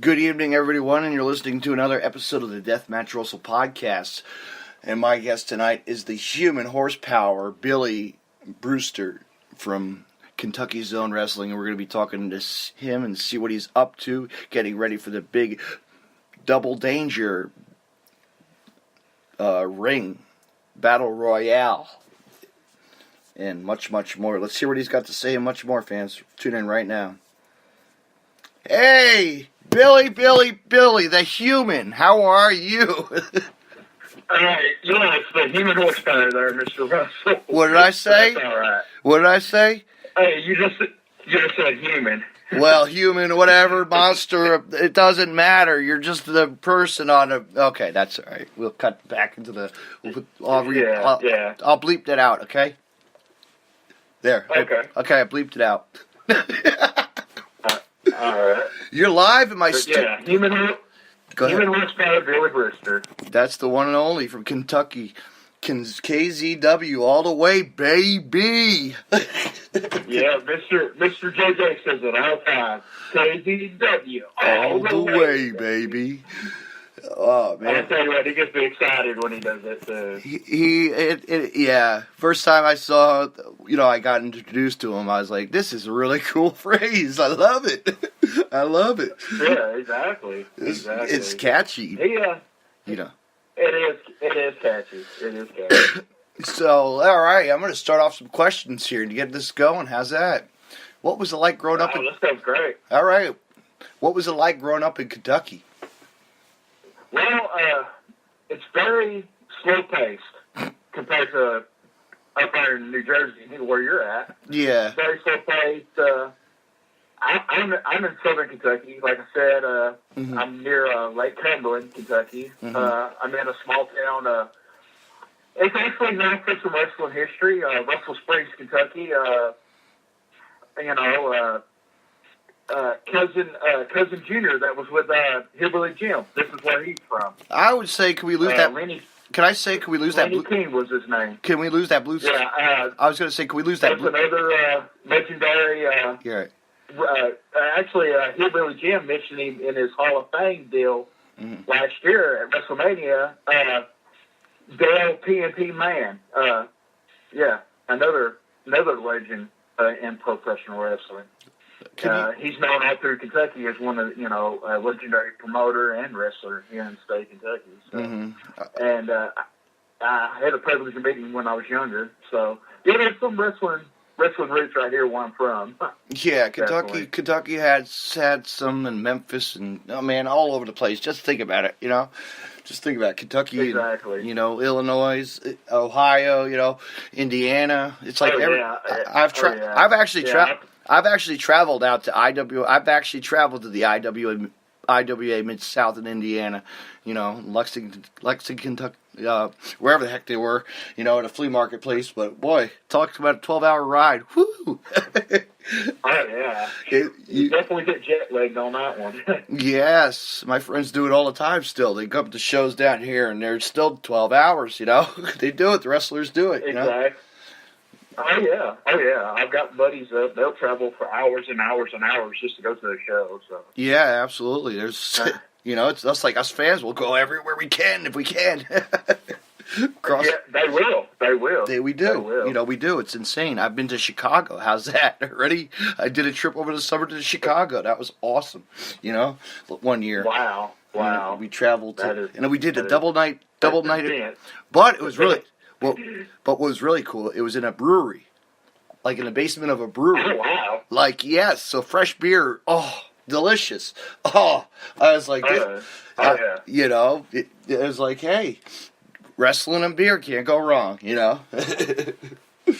Good evening, everyone, and you're listening to another episode of the Deathmatch Russell podcast. And my guest tonight is the human horsepower, Billy Brewster from Kentucky Zone Wrestling, and we're going to be talking to him and see what he's up to, getting ready for the big Double Danger ring battle royale, and much, much more. Let's see what he's got to say and much more, fans. Tune in right now. Hey, Billy, the human. How are you? It's the human horsepower there, Mr. Russell. What did I say? That's all right. What did I say? Hey, you just said human. Well, human, whatever, monster, it doesn't matter. You're just the person on a... Okay, that's all right. We'll cut back into the... I'll bleep that out, okay? There. Okay. Okay, I bleeped it out. All right. You're live in my studio. Yeah, human horsepower, Billy Brewster. That's the one and only from Kentucky. KZW all the way, baby. Yeah, Mr. JJ says it all the time. KZW all the way, baby. Oh, man. I'll tell you what, he gets me excited when he does it, too. Yeah. First time I saw, I got introduced to him, I was like, this is a really cool phrase. I love it. I love it. Yeah, exactly. It's catchy. Yeah. It is catchy. So, all right, I'm going to start off some questions here to get this going. How's that? What was it like growing up? This sounds great. All right. What was it like growing up in Kentucky? Well, it's very slow-paced compared to up there in New Jersey, where you're at. Yeah. Very slow-paced. I'm in southern Kentucky. Like I said, I'm near Lake Cumberland, Kentucky. Mm-hmm. I'm in a small town. It's actually known for some wrestling history. Russell Springs, Kentucky. Cousin Junior that was with Hillbilly Jim. This is where he's from. I would say, can we lose that? Can we lose that? Lenny King was his name. Can we lose that blue? Yeah. I was going to say, can we lose that blue? That's another legendary. You're right. Actually, Hillbilly Jim mentioned him in his Hall of Fame deal last year at WrestleMania. Dale PNP Man. Another legend in professional wrestling. He's known all through Kentucky as one of a legendary promoter and wrestler here in the state of Kentucky. So. And I had the privilege of meeting him when I was younger. So there's some wrestling roots right here where I'm from. Yeah, Kentucky had some in Memphis and all over the place. Just think about it, Just think about it. Kentucky, exactly. Illinois, Ohio, Indiana. It's like I've actually traveled out to I've actually traveled to the IWA Mid-South in Indiana, Lexington, Kentucky, wherever the heck they were, at a flea marketplace. But boy, talk about a 12-hour ride. Woo! Oh yeah, you definitely get jet lagged on that one. Yes, my friends do it all the time. Still, they go up to shows down here, and they're still 12 hours. They do it. The wrestlers do it. Exactly. Oh yeah. I've got buddies that they'll travel for hours and hours and hours just to go to the show. So yeah, absolutely. There's, it's us us fans. We'll go everywhere we can if we can. Yeah, they will. We do. We do. It's insane. I've been to Chicago. How's that? Already? I did a trip over the summer to Chicago. That was awesome. 1 year. Wow. We traveled and we did a double night. But it was really. But what was really cool, it was in a brewery. Like in the basement of a brewery. Oh, wow. Yes, so fresh beer. Oh, delicious. Oh, I was like, yeah. It was like, hey, wrestling and beer can't go wrong,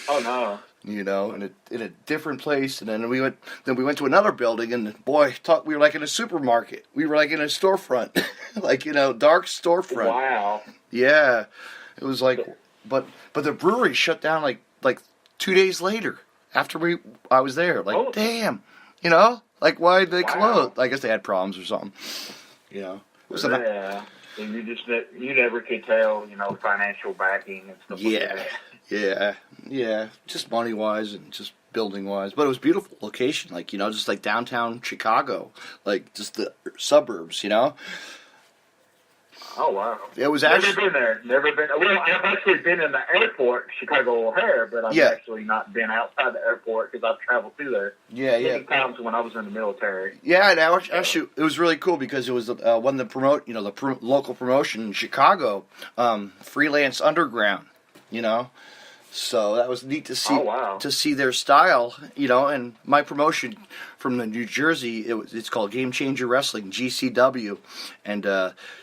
Oh, no. In a different place, and then we went to another building, and boy, we were like in a supermarket. We were like in a storefront, dark storefront. Wow. Yeah, it was like... But the brewery shut down like 2 days later after I was there. Damn, why did they close? I guess they had problems or something. It was and you never could tell, financial backing and stuff like that. Yeah, just money wise and just building wise. But it was a beautiful location, just like downtown Chicago, just the suburbs, you know. Oh, wow. It was Never been there. Never been. Well, I've actually been in the airport, Chicago O'Hare, but I've actually not been outside the airport because I've traveled through there many times when I was in the military. Yeah, and actually, it was really cool because it was when the local promotion in Chicago, Freelance Underground, you know. So that was neat to see. Oh, wow. To see their style, you know. And my promotion from the New Jersey, it's called Game Changer Wrestling, GCW, and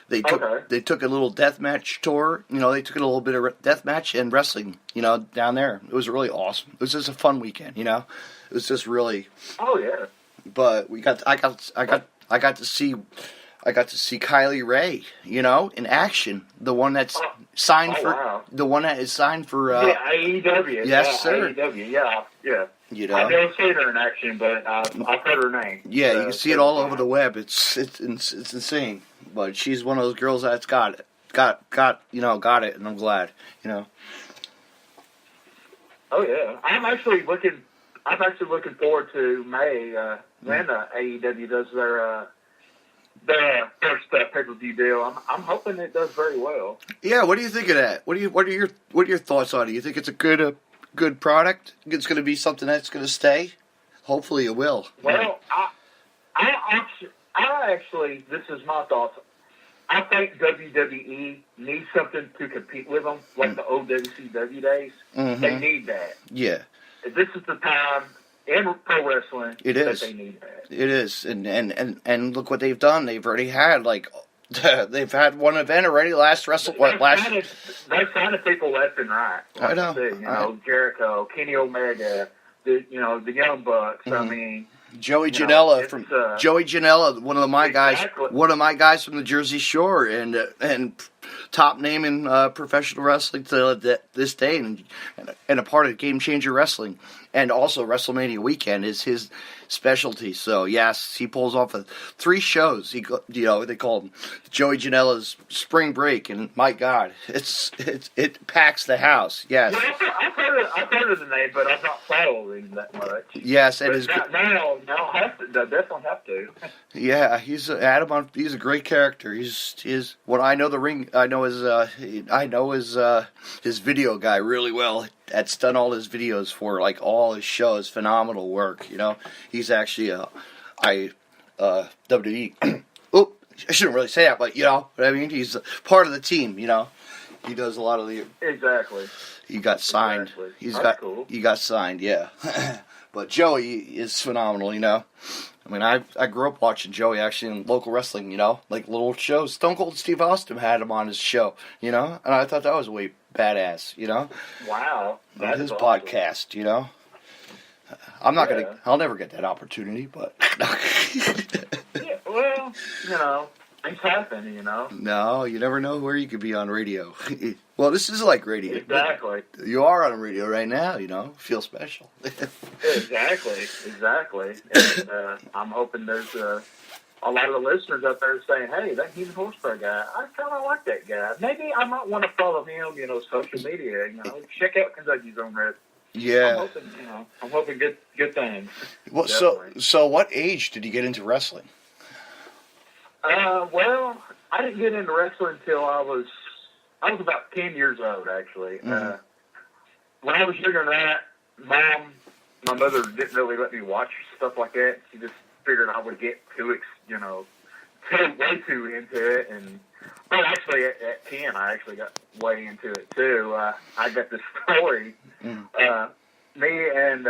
they took a little deathmatch tour. You know, they took a little bit of deathmatch and wrestling, you know, down there. It was really awesome. It was just a fun weekend, you know. It was just really. Oh yeah. But I got to see Kylie Ray, you know, in action. The one that's signed the one that is signed for. AEW. Yes, sir. AEW. Yeah. You know, I've never seen her in action, but I've heard her name. Yeah, you can see it all over the web. It's insane. But she's one of those girls that's got it, and I'm glad, you know. Oh yeah, I'm actually looking forward to May when AEW does their first pay-per-view deal. I'm hoping it does very well. Yeah, what do you think of that? What are your thoughts on it? You think it's a good product? It's going to be something that's going to stay? Hopefully, it will. Well, I actually, this is my thoughts. I think WWE needs something to compete with them, like the old WCW days. Mm-hmm. They need that. Yeah. This is the time in pro wrestling that they need that. It is, and look what they've done. They've already had they've had one event already. They've signed people left and right. I know. You know, Jericho, Kenny Omega, the Young Bucks. Mm-hmm. I mean. Joey Janela, one of my guys from the Jersey Shore, and top name in professional wrestling to this day, and a part of Game Changer Wrestling, and also WrestleMania weekend is his specialty. So yes, he pulls off 3 shows. They call him Joey Janela's Spring Break, and my God, it packs the house. Yes. Well, I've heard of the name, but I've not followed him that much. Yes, and now I definitely have to. Yeah, he's a great character. He's when I know the ring. I know his video guy really well. That's done all his videos for like all his shows. Phenomenal work. You know, he's actually WWE. Oh, I shouldn't really say that, but you know what I mean. He's part of the team. You know, he does a lot of the. Exactly. He got signed. Exactly. He got signed. Yeah. But Joey is phenomenal. You know. I mean, I grew up watching Joey actually in local wrestling, you know, like little shows. Stone Cold Steve Austin had him on his show, you know, and I thought that was way badass, you know. Wow. That's his awesome. Podcast, you know. I'll never get that opportunity, but. Yeah, well, you know, things happen, you know. No, you never know where you could be on radio. Well, this is like radio. Exactly. You are on radio right now, you know. Feel special. Exactly. And, I'm hoping there's a lot of the listeners out there saying, hey, that Human Horsepower guy, I kind of like that guy. Maybe I might want to follow him, you know, social media, you know. Check out Kentucky's Own Red. Yeah. I'm hoping good things. Well, so what age did you get into wrestling? Well, I didn't get into wrestling until I was about 10 years old, actually. Mm-hmm. When I was younger than that, my mother didn't really let me watch stuff like that. She just figured I would get way too into it. And well, actually, at 10, I actually got way into it too. I got this story. Mm-hmm. Me and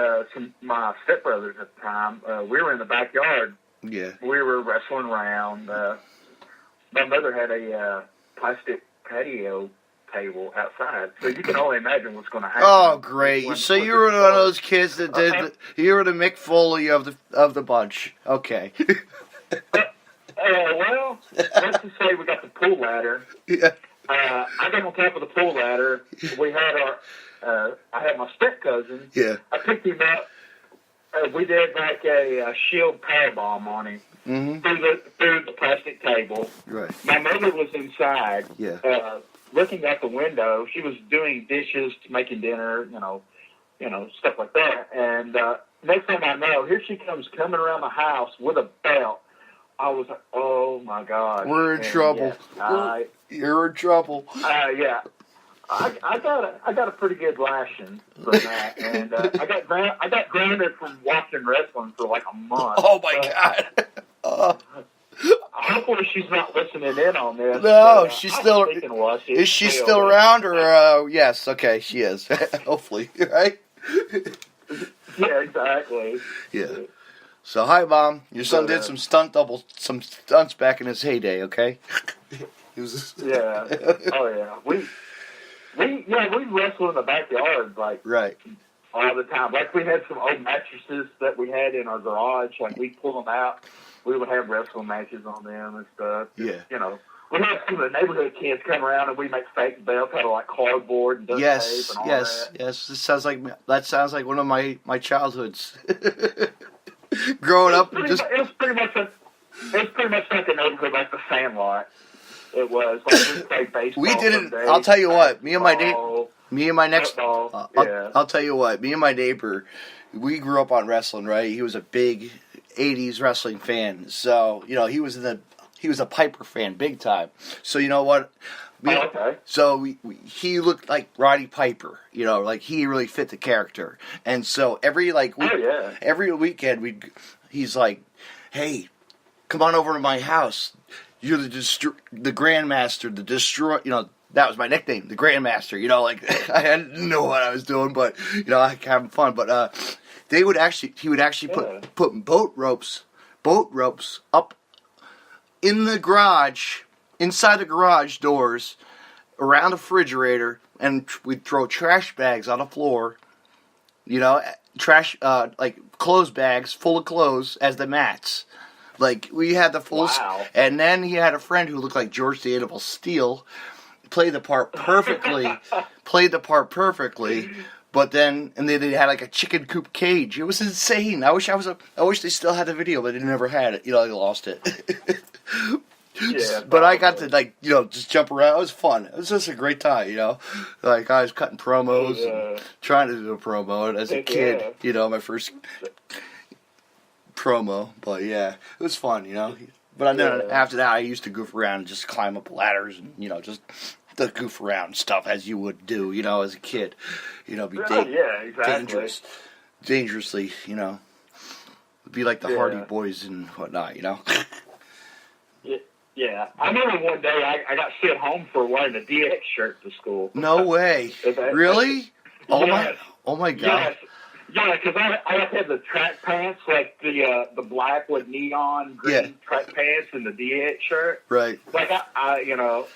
my stepbrothers at the time, we were in the backyard. Yeah. We were wrestling around. My mother had a plastic patio table outside, so you can only imagine what's going to happen. Oh, great! So you were one of those kids that did. You were the Mick Foley of the bunch. Okay. Well, let's just say we got the pool ladder. Yeah. I got on top of the pool ladder. We had I had my step cousin. Yeah. I picked him up. We did like a shield powerbomb on him. Mm-hmm. through the plastic table. Right. My mother was inside. Yeah. Looking out the window. She was doing dishes, making dinner, you know, stuff like that. And next thing I know, here she comes coming around the house with a belt. I was like, oh my God, we're in trouble. Yeah, you're in trouble. Yeah. I got a pretty good lashing from that, and I got grounded from watching wrestling for like a month. Oh my God! Hopefully she's not listening in on this. No, she's still. Is she still around, or yes? Okay, she is. Hopefully, right? Yeah, exactly. Yeah. So hi, Mom. Your son did some stunts back in his heyday. Okay. Yeah. Oh yeah. We wrestled in the backyard like right all the time. Like we had some old mattresses that we had in our garage. Like we'd pull them out. We would have wrestling matches on them and stuff. Yeah. You know, we had some of the neighborhood kids come around and we make fake belts out of like cardboard and duct tape and all that. Yes. That sounds like one of my childhoods. Growing up, it was pretty much like a neighborhood like the Sandlot. It was like we played baseball. We didn't. I'll tell you what. Me and my neighbor. We grew up on wrestling, right? He was a big '80s wrestling fan, so you know he was a Piper fan, big time. So you know what? Okay. So he looked like Roddy Piper, you know, like he really fit the character. And so every weekend he's like, "Hey, come on over to my house. You're the Grandmaster, the Destroyer." You know, that was my nickname, the Grandmaster. You know, like I didn't know what I was doing, but you know, I having fun. But he would actually put boat ropes up in the garage. Inside the garage doors, around the refrigerator, and we'd throw trash bags on the floor, you know, like clothes bags full of clothes as the mats. Like, we had the full... Wow. And then he had a friend who looked like George the Animal Steel, played the part perfectly, but then they had like a chicken coop cage. It was insane. I wish they still had the video, but they never had it. You know, they lost it. Yeah, but I got to, like, you know, just jump around. It was fun. It was just a great time, you know. Like, I was cutting promos and trying to do a promo as a kid, you know, my first promo. But, yeah, it was fun, you know. But then after that, I used to goof around and just climb up ladders and, you know, just the goof around stuff as you would do, you know, as a kid. You know, be dangerously, you know. Be like the Hardy Boys and whatnot, you know. Yeah, I remember one day I got sent home for wearing a DX shirt to school. No way. Really? Oh my God. Yeah, because I had the track pants, like the black with neon green track pants and the DX shirt. Right. Like I you know,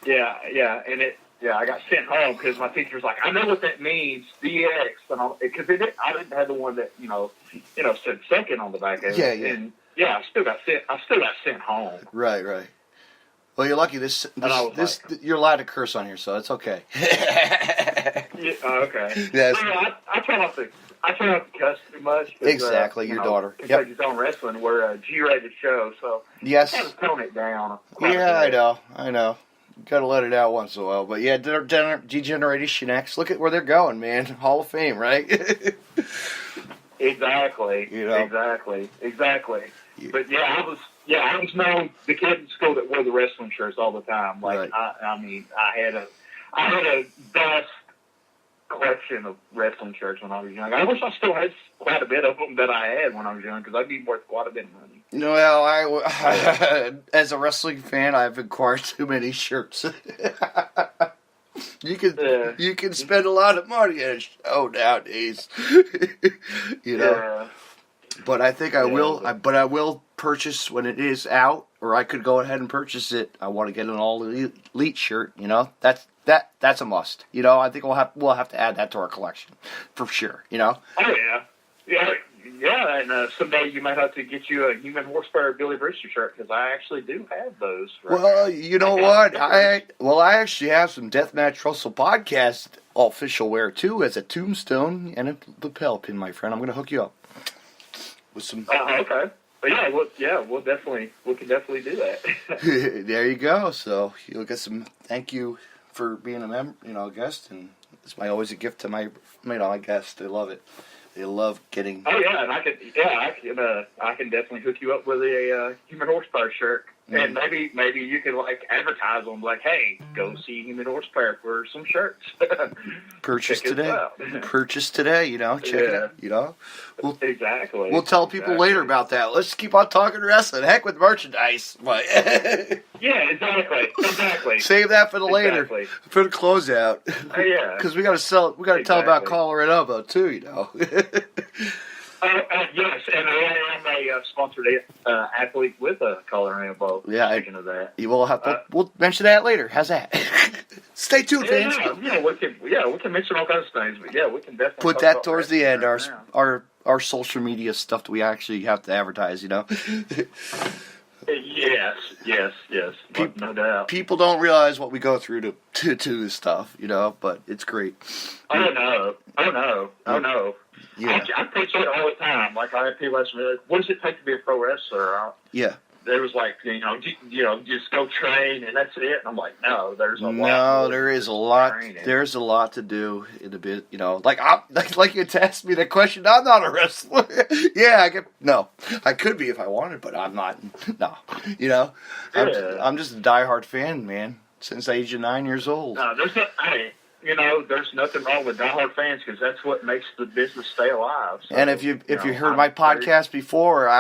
and I got sent home because my teacher was like, I know what that means, DX, and because I didn't have the one that you know said second on the back of it. And I still got sent home. Right. Well, you're lucky. You're allowed to curse on here, so it's okay. Okay. Yes. Well, I try not to cuss too much. Exactly, your daughter. Kentucky's on wrestling. We're a G-rated show, so yes. kind of tone it down. Yeah, I know. Got to let it out once in a while. But yeah, Degeneration X. Look at where they're going, man. Hall of Fame, right? Exactly. You know? Exactly. But I was known the kid in school that wore the wrestling shirts all the time. Like I had a vast collection of wrestling shirts when I was young. I wish I still had quite a bit of them that I had when I was young because I'd be worth quite a bit of money. Well, as a wrestling fan, I've acquired too many shirts. You can spend a lot of money at a show nowadays. You know. Yeah. But I think I will. But I will purchase when it is out, or I could go ahead and purchase it. I want to get an all elite shirt. You know, that's a must. You know, I think we'll have to add that to our collection for sure. You know. Oh yeah. And someday you might have to get you a Human Horsepower Billy Brewster shirt because I actually do have those. Well, you know what? I actually have some Deathmatch Russell podcast official wear too, as a tombstone and a lapel pin, my friend. I'm going to hook you up with some. Okay. But we can definitely do that. There you go. So you'll get some. Thank you for being a guest, and it's always a gift to my guest. I love it. They love getting. Oh yeah, and I can definitely hook you up with a Human Horsepower shirt. And maybe you can like advertise them like, hey, go see Human Horsepower for some shirts. Purchase today. Purchase today. Check it out. Exactly. We'll tell people later about that. Let's keep on talking wrestling. Heck with merchandise. But yeah, exactly. Save that for the later, for the closeout. Yeah. Because we got to sell. We got to tell about Collar and Elbow too. Yes, and I am a sponsored athlete with a Collar and Elbow. Yeah, speaking of that, we'll have to. We'll mention that later. How's that? Stay tuned, fans. We can mention all kinds of things, but we can definitely put that towards the end. Our social media stuff that we actually have to advertise. Yes. No doubt. People don't realize what we go through to do this stuff, but it's great. Oh no. Yeah. I preach it all the time. Like I have people ask me, "What does it take to be a pro wrestler?" There was like, just go train and that's it. And I'm like, no, there's a lot. No, there is a lot. There's a lot to do in a bit. Like you asked me that question. I'm not a wrestler. I could be if I wanted, but I'm not. No, I'm just a diehard fan, man. Since the age of 9 years old. No, there's nothing wrong with diehard fans because that's what makes the business stay alive. So, and if you heard my podcast before,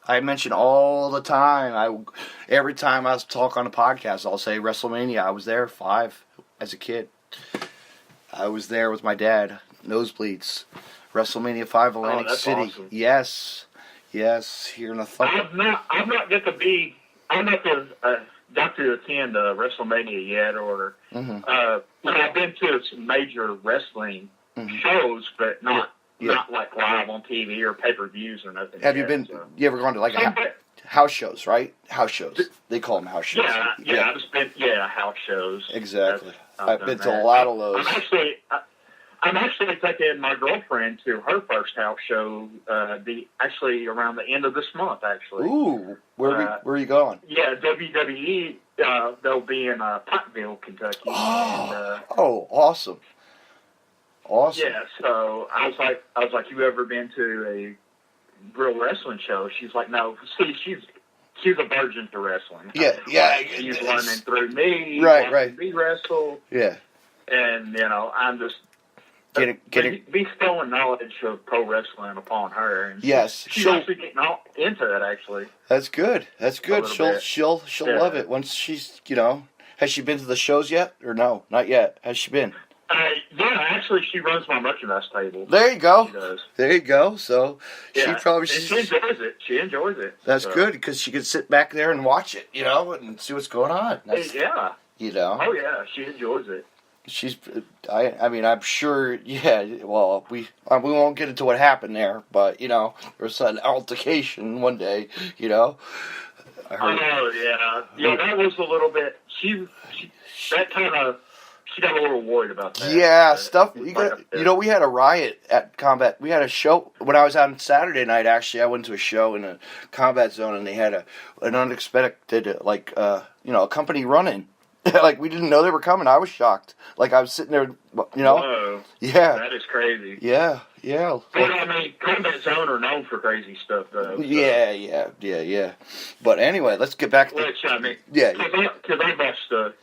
I mention all the time. Every time I talk on a podcast, I'll say WrestleMania. I was there 5 as a kid. I was there with my dad. Nosebleeds. WrestleMania 5 Atlantic City. Awesome. Yes. Here in the I've not got to attend WrestleMania yet, or I've been to some major wrestling shows, but not like live on TV or pay-per-views or nothing. Have you been? So. You ever gone to like house shows? Right, house shows. They call them house shows. I've just been house shows. Exactly. I've been to a lot of those. I'm actually taking my girlfriend to her first house show. Around the end of this month. Actually. Ooh, where are you going? Yeah, WWE. They'll be in Pottville, Kentucky. Oh, awesome. Awesome. Yeah, so I was like, you ever been to a real wrestling show? She's like, no. See, she's a virgin to wrestling. Yeah. She's learning through me. Right. Me wrestle. Yeah. And I'm just bestowing knowledge of pro wrestling upon her. And yes, she's actually getting into that. Actually, that's good. She'll love it once she's Has she been to the shows yet, or no? Not yet. Has she been? Actually, she runs my merchandise table. There you go. She does. There you go. So she enjoys it. She enjoys it. That's good because she can sit back there and watch it, and see what's going on. Yeah. Oh yeah, she enjoys it. I'm sure. Yeah. Well, we won't get into what happened there, but there was an altercation one day. I heard. Oh yeah. That was a little bit. She got a little worried about that. Yeah, stuff. We had a riot at Combat. We had a show when I was out on Saturday night. Actually, I went to a show in a Combat Zone, and they had an unexpected, a company running. Like, we didn't know they were coming. I was shocked. Like, I was sitting there, Whoa. Yeah. That is crazy. Yeah. But, Combat Zone are known for crazy stuff, though. So. Yeah. But anyway, let's get back to... Because I've watched a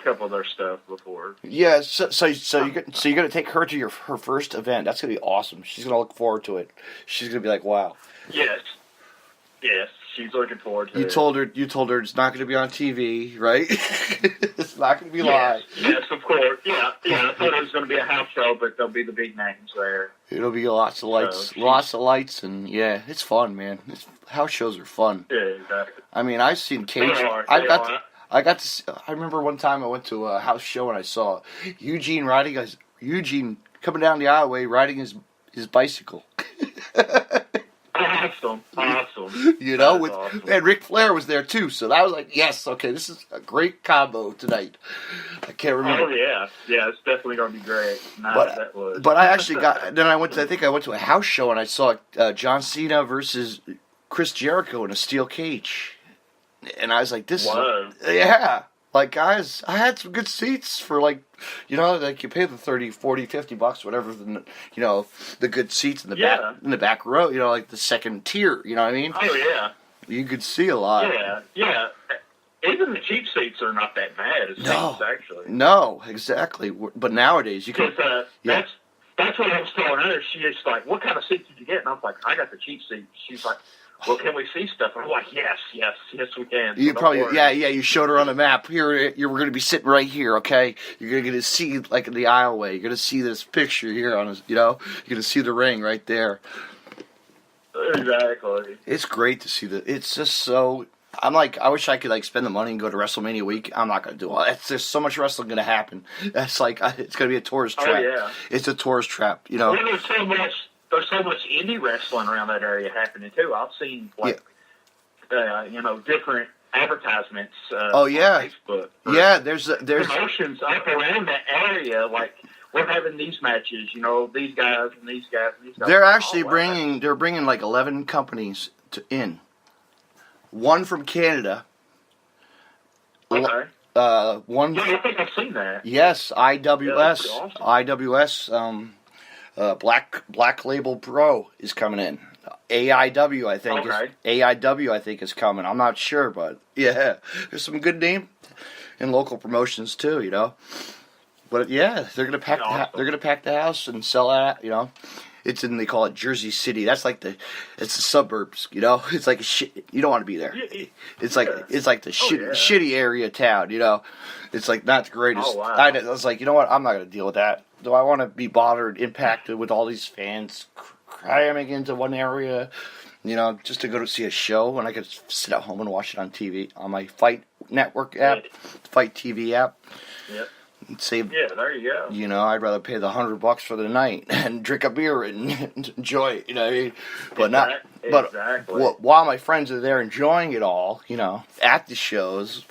couple of their stuff before. Yeah, so you're going to take her to her first event. That's going to be awesome. She's going to look forward to it. She's going to be like, wow. Yes, she's looking forward to it. You told her it's not going to be on TV, right? It's not going to be live. Yes, of course. Yeah. I thought it was going to be a house show, but there'll be the big names there. It'll be lots of lights, and yeah, it's fun, man. House shows are fun. Yeah, exactly. I mean, I've seen cage. I remember one time I went to a house show and I saw Eugene coming down the aisleway riding his bicycle. Awesome. And Ric Flair was there too, so that was like, yes, okay, this is a great combo tonight. I can't remember. Oh yeah, it's definitely gonna be great. But I actually I think I went to a house show and I saw John Cena versus Chris Jericho in a steel cage, and I was like, this. Whoa. Yeah. Like, guys, I had some good seats for, like, you pay the 30, 40, 50 bucks, whatever, the good seats in the back row, like the second tier, you know what I mean? Oh, yeah. You could see a lot. Yeah. Even the cheap seats are not that bad as seats, actually. No, exactly. But nowadays, you can... That's what I was telling her. She was like, what kind of seats did you get? And I was like, I got the cheap seats. She's like, well, can we see stuff? And I'm like, yes, we can. You probably, you showed her on the map. Here, you're going to be sitting right here, okay? You're going to see, like, the aisleway. You're going to see this picture here on this, you're going to see the ring right there. Exactly. It's great to see it's just so... I'm like, I wish I could, like, spend the money and go to WrestleMania week. I'm not going to do all that. There's so much wrestling going to happen. That's like, it's going to be a tourist trap. Oh, yeah. It's a tourist trap, Well, there's so much indie wrestling around that area happening, too. I've seen, like, different advertisements on Facebook. Yeah, there's promotions up around that area, like, we're having these matches, these guys and these guys and these guys. They're actually bringing, like, 11 companies in. One from Canada. Okay. One. Yeah, I think I've seen that. Yes, IWS. Yeah, awesome. IWS. Black Label Pro is coming in. AIW, I think. Okay. AIW, I think, is coming. I'm not sure, but yeah, there's some good name in local promotions too. But yeah, they're gonna pack. They're gonna pack the house and sell that. They call it Jersey City. That's like it's the suburbs, It's like you don't want to be there. It's like the shitty area town, It's like not the greatest. Oh, wow. I was like, you know what? I'm not going to deal with that. Do I want to be bothered, impacted with all these fans cramming into one area, just to go to see a show when I could sit at home and watch it on TV on my Fight Network app, Fight TV app. Yep. There you go. I'd rather pay the $100 for the night and drink a beer and enjoy it. What I mean? But while my friends are there enjoying it all, at the shows,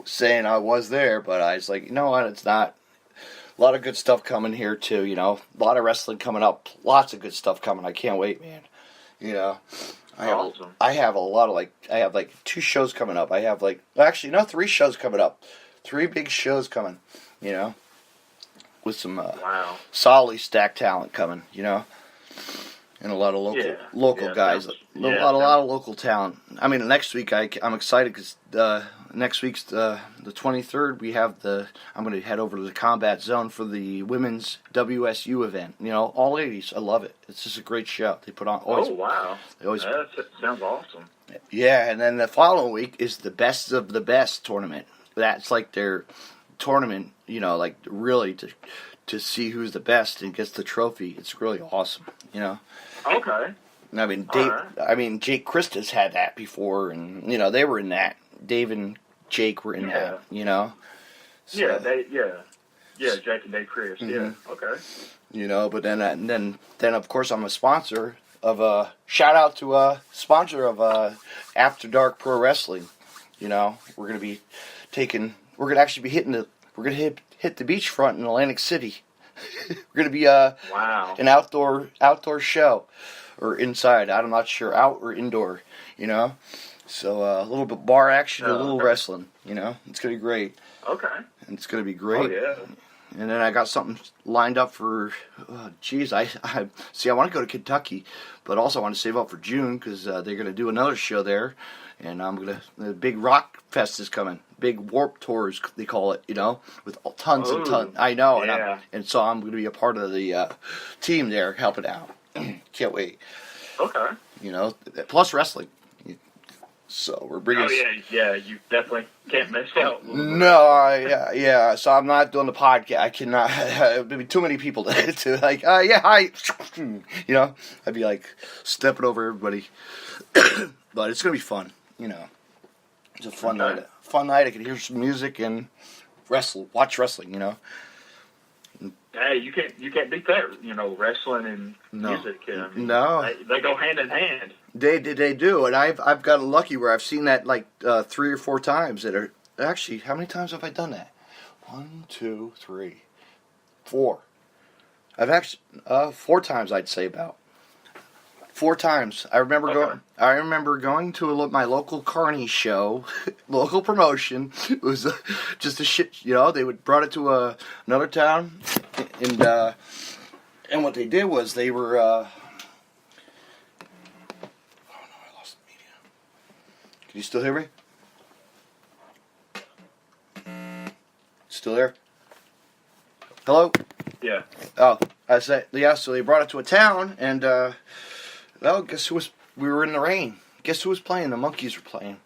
saying I was there, but I was like, you know what? It's not. A lot of good stuff coming here too. A lot of wrestling coming up. Lots of good stuff coming. I can't wait, man. Awesome. I have a lot of I have 2 shows coming up. I have 3 shows coming up. 3 big shows coming. With some solidly stacked talent coming, and a lot of local guys, a lot of local talent. I mean, next week I'm excited because next week's the 23rd. I'm going to head over to the Combat Zone for the women's WSU event. All ladies. I love it. It's just a great show they put on. Oh wow! That sounds awesome. Yeah, and then the following week is the Best of the Best tournament. That's like their tournament, really to see who's the best and gets the trophy. It's really awesome, Okay. I mean, Jake Christus had that before, and they were in that. Dave and Jake were in that, So, Jake and Dave Chris. Mm-hmm. Yeah. Okay. But then of course I'm a sponsor of shout out to a sponsor of After Dark Pro Wrestling. We're gonna be we're gonna hit the beachfront in Atlantic City. We're gonna be an outdoor show, or inside. I'm not sure, out or indoor. So a little bit bar action, a little wrestling. It's gonna be great. Okay. And it's gonna be great. Oh yeah. And then I got something lined up for. I want to go to Kentucky, but also I want to save up for June because they're gonna do another show there. And the big rock fest is coming. Big Warp Tours, they call it, with tons and tons. I know. Yeah. And so I'm going to be a part of the team there, helping out. Can't wait. Okay. Plus wrestling. So we're bringing... Oh, yeah, you definitely can't miss out. No, yeah. So I'm not doing the podcast. I cannot... There'd be too many people to hi. I'd be stepping over everybody. But it's going to be fun. It's a fun night. I can hear some music and watch wrestling. Hey, you can't beat that. Wrestling and music. No, they go hand in hand. They do, and I've gotten lucky where I've seen that 3 or 4 times. That are actually, how many times have I done that? 1, 2, 3, 4. I've actually 4 times, I'd say about. 4 times. I remember going to my local Carney show, local promotion. It was just a shit. They brought it to another town, and what they did was they were. Oh no! I lost the media. Can you still hear me? Still there? Hello? Yeah. Oh, I said, yeah, so they brought it to a town, and, guess who was, we were in the rain. Guess who was playing? The Monkees were playing.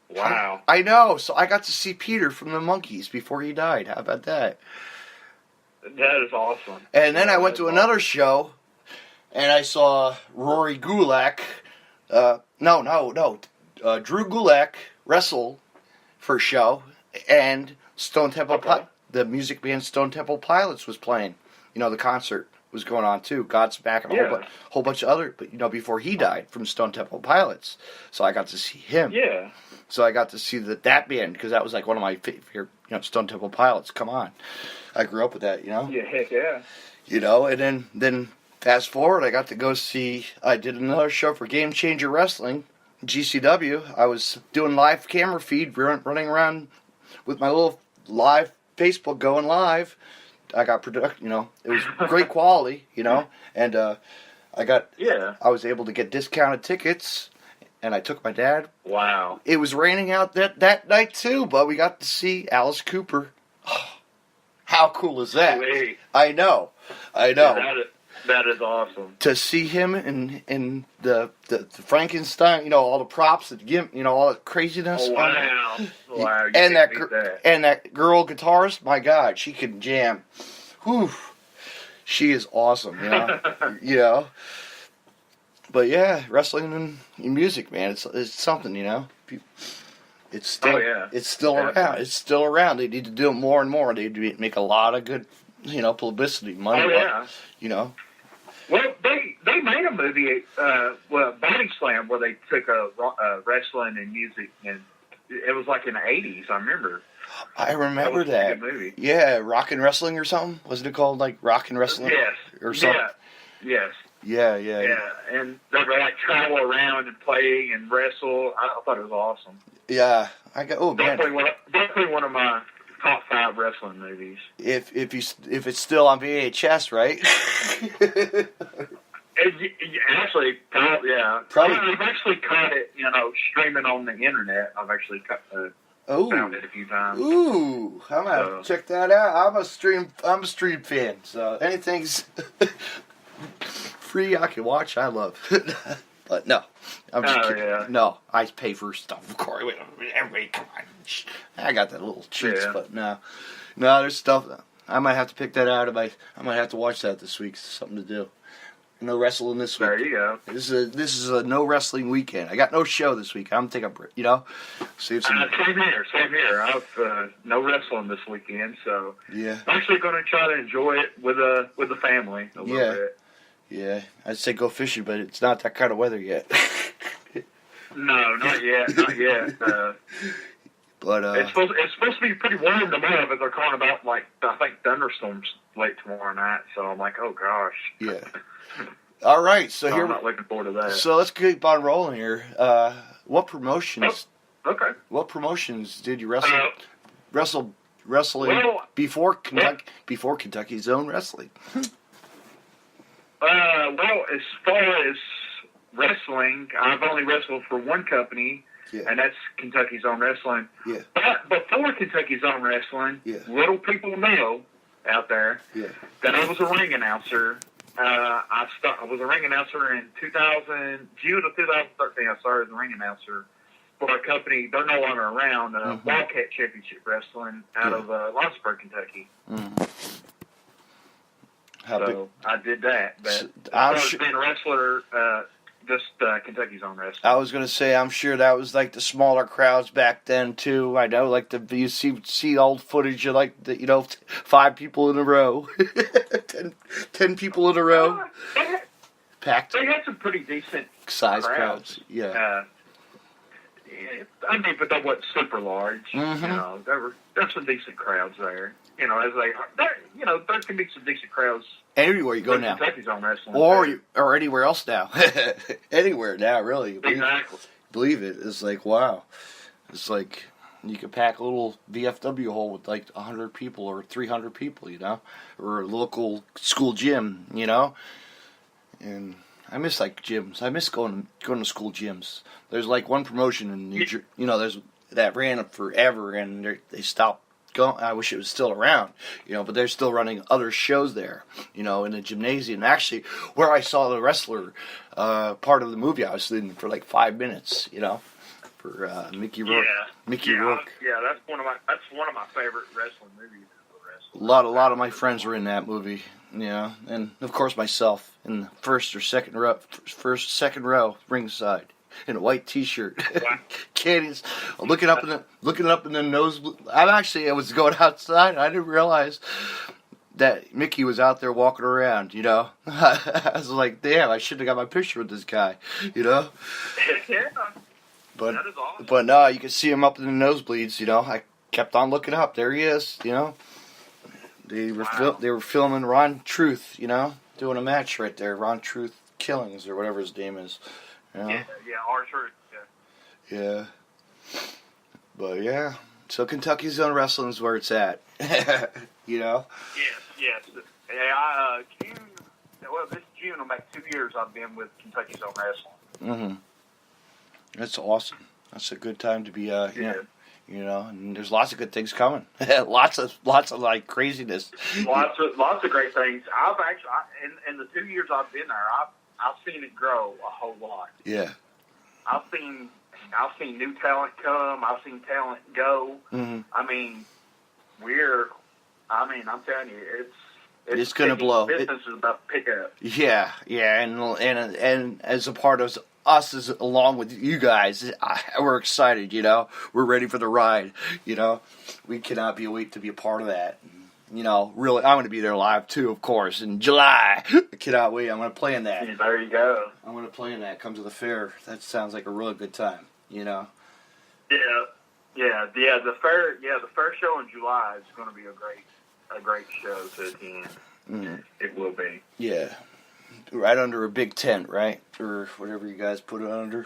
Wow. I know, so I got to see Peter from the Monkees before he died. How about that? That is awesome. And then I went to another show, and I saw Rory Gulak, Drew Gulak wrestle for a show, and Stone Temple the music band Stone Temple Pilots was playing. The concert was going on too. Godsmack and a whole bunch of other, but before he died, from Stone Temple Pilots. So I got to see him. Yeah. So I got to see that band because that was like one of my favorite, Stone Temple Pilots. Come on, I grew up with that. Yeah, heck yeah. And then fast forward, I got to go see. I did another show for Game Changer Wrestling, GCW. I was doing live camera feed, running around with my little live Facebook going live. I got it was great quality, and I was able to get discounted tickets, and I took my dad. Wow. It was raining out that night too, but we got to see Alice Cooper. How cool is that? Sweet. I know. That is awesome. To see him in the Frankenstein, all the props that give, all the craziness. Oh, wow. Wow. And that girl guitarist, my God, she can jam. Whew. She is awesome, But yeah, wrestling and music, man, it's something, It's still it's still around. It's still around. They need to do it more and more. They need to make a lot of good, publicity, money. Oh yeah. Well, they made a movie, Body Slam, where they took wrestling and music, and it was like in the 80s. I remember. I remember that. A good movie. Yeah, Rock and Wrestling or something. Wasn't it called like Rock and Wrestling? Yes. Or something. Yes. Yeah. And they would like travel around and play and wrestle. I thought it was awesome. Yeah, definitely one of my top 5 wrestling movies. If it's still on VHS, right? Actually, probably. I've actually caught it, streaming on the internet. I've actually found it a few times. Ooh, I'm gonna have to check that out. I'm a stream fan, so anything's free I can watch. I love. But no, I'm just kidding. Yeah. No, I pay for stuff. Of course, everybody, come on. I got that little cheats, but no, there's stuff. I might have to pick that out. I might have to watch that this week. It's something to do. No wrestling this week. There you go. This is a no wrestling weekend. I got no show this week. I'm taking a break. Save some. Same here. I've no wrestling this weekend, so yeah. I'm actually going to try to enjoy it with the family a little bit. Yeah, I'd say go fishing, but it's not that kind of weather yet. No, not yet. But it's supposed to be pretty warm tomorrow, but they're calling about I think thunderstorms late tomorrow night. So I'm like, oh gosh. Yeah. All right, so here I'm not looking forward to that. So let's keep on rolling here. What promotions? Okay. What promotions did you wrestle before Kentucky's Own Wrestling? Well, as far as wrestling, I've only wrestled for one company, and that's Kentucky's Own Wrestling. Yeah. But before Kentucky's Own Wrestling, little people know out there that I was a ring announcer. I was a ring announcer in June of 2013. I started as a ring announcer for a company. They're no longer around. Wildcat Championship Wrestling out of Lawrenceburg, Kentucky. Mm-hmm. So I did that. But I was being a wrestler, just Kentucky's Own Wrestling. I was going to say, I'm sure that was like the smaller crowds back then too. I know, like you see old footage of 5 people in a row, 10 people in a row, packed. They had some pretty decent size crowds. Yeah. I mean, but they weren't super large. Mm-hmm. There's some decent crowds there. There can be some decent crowds Anywhere you go now. Kentucky's on wrestling. Or anywhere else now. Anywhere now, really. Exactly. Believe it. It's like, wow. It's like you could pack a little VFW hole with like 100 people or 300 people, you know? Or a local school gym, you know? And I miss like gyms. I miss going to school gyms. There's like one promotion in New Jersey, you know, there's that ran forever and they stopped going. I wish it was still around, you know, but they're still running other shows there, you know, in the gymnasium. Actually, where I saw the wrestler part of the movie, I was in for like 5 minutes, you know, for Mickey Rourke. Mickey Rourke. Yeah, that's one of my favorite wrestling movies. A lot of my friends were in that movie, you know, and of course myself in the first or second row, ringside, in a white T-shirt. Candies, looking up in the nose. I was going outside. And I didn't realize that Mickey was out there walking around. You know, I was like, damn, I should have got my picture with this guy. You know. Yeah. But that is awesome. But no, you could see him up in the nosebleeds. You know, I kept on looking up. There he is. You know. They were filming Ron Truth, you know, doing a match right there. Ron Truth Killings or whatever his name is. You know? Yeah, R-Truth. Yeah. But yeah, so Kentucky Zone Wrestling is where it's at. You know. Yes. Yeah, this June, I'm back 2 years. I've been with Kentucky Zone Wrestling. That's awesome. That's a good time to be. Yeah. You know, and there's lots of good things coming. lots of like craziness. Lots of great things. I've actually, in the 2 years I've been there, I've seen it grow a whole lot. Yeah. I've seen new talent come. I've seen talent go. Mm-hmm. I mean, I'm telling you, it's going to blow. Business is about to pick up. Yeah, and as a part of us, along with you guys, we're excited. You know, we're ready for the ride. You know, we cannot wait to be a part of that. You know, really, I'm going to be there live too, of course, in July. I cannot wait. I'm going to play in that. There you go. I'm going to play in that. Come to the fair. That sounds like a really good time. You know. Yeah. The fair show in July is going to be a great show to attend. Mm-hmm. It will be. Yeah. Right under a big tent, right? Or whatever you guys put it under.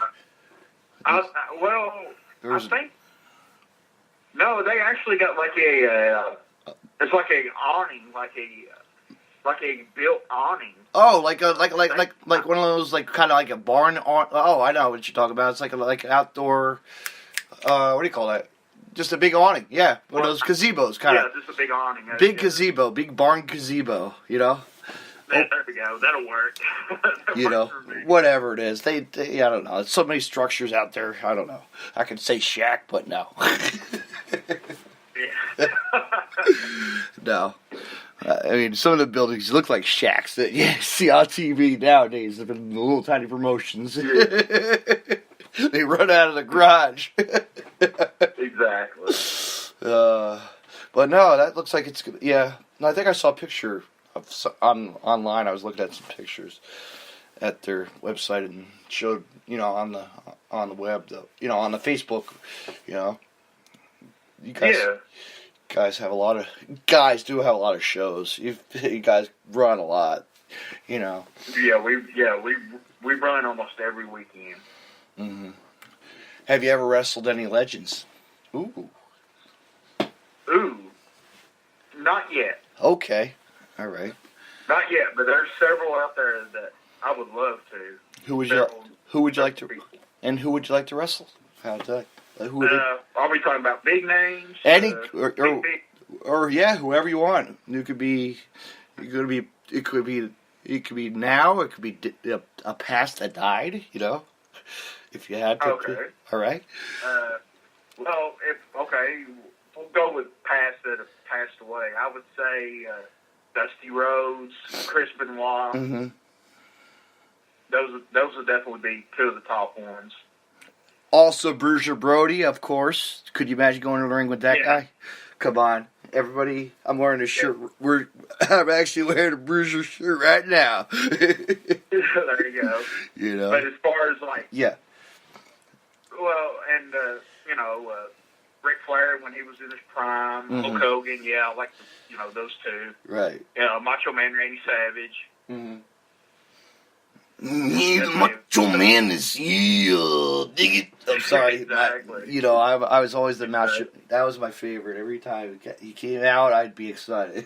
I think. No, they actually got like it's like a awning, like a built awning. Oh, like one of those, like kind of like a barn. Oh, I know what you're talking about. It's like an outdoor. What do you call that? Just a big awning. Yeah, one of those gazebos, kind of. Yeah, just a big awning. Big gazebo, big barn gazebo. You know. There we go. That'll work. You know, whatever it is. They I don't know. There's so many structures out there. I don't know. I could say shack, but no. Yeah. No. I mean, some of the buildings look like shacks that you see on TV nowadays. They've been little tiny promotions. They run out of the garage. Exactly. But no, that looks like it's good. Yeah. No, I think I saw a picture online. I was looking at some pictures at their website and showed, you know, on the web, though, you know, on the Facebook, you know. You guys have a lot of shows. You guys run a lot, you know. Yeah, we run almost every weekend. Mm-hmm. Have you ever wrestled any legends? Ooh, not yet. Okay, all right. Not yet, but there's several out there that I would love to. Who would you like to wrestle? How's that? Are we talking about big names? Or whoever you want. It could be now. It could be a past that died. You know, if you had to. Okay. All right. We'll go with past that have passed away. I would say Dusty Rhodes, Chris Benoit. Mm-hmm. Those would definitely be two of the top ones. Also, Brewster Brody, of course. Could you imagine going to the ring with that guy? Come on, everybody! I'm wearing a shirt. I'm actually wearing a Brewster shirt right now. There you go. You know. But as far as like, yeah. well, and Ric Flair when he was in his prime. Mm-hmm. Hulk Hogan, yeah, I like those two. Right. Yeah, Macho Man Randy Savage. Mm-hmm. The Macho Man is here. Dig it. I'm sorry. Exactly. I was always the Macho. That was my favorite. Every time he came out, I'd be excited.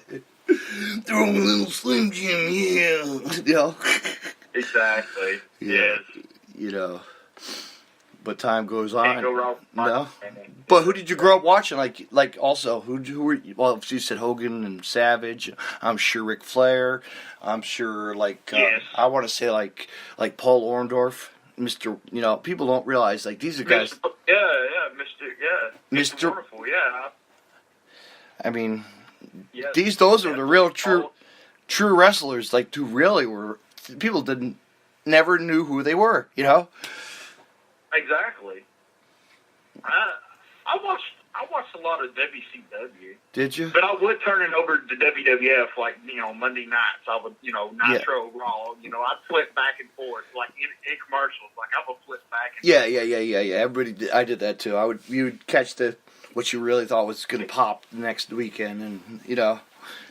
Throw a little Slim Jim, yeah. Exactly. Yeah. Yes. But time goes on. Can't go wrong. No. But who did you grow up watching? Like also, who were you? Well, you said Hogan and Savage. I'm sure Ric Flair. I'm sure yes. I want to say like Paul Orndorff, Mr. People don't realize these are guys. Mr. Wonderful, yeah. I mean, yes. those are the real true wrestlers. Who really were people never knew who they were. Exactly. I watched a lot of WCW. Did you? But I would turn it over to WWF Monday nights. I would Nitro, Raw. I'd flip back and forth in commercials. I would flip back. And Yeah. Everybody did. I did that too. You would catch what you really thought was going to pop the next weekend, and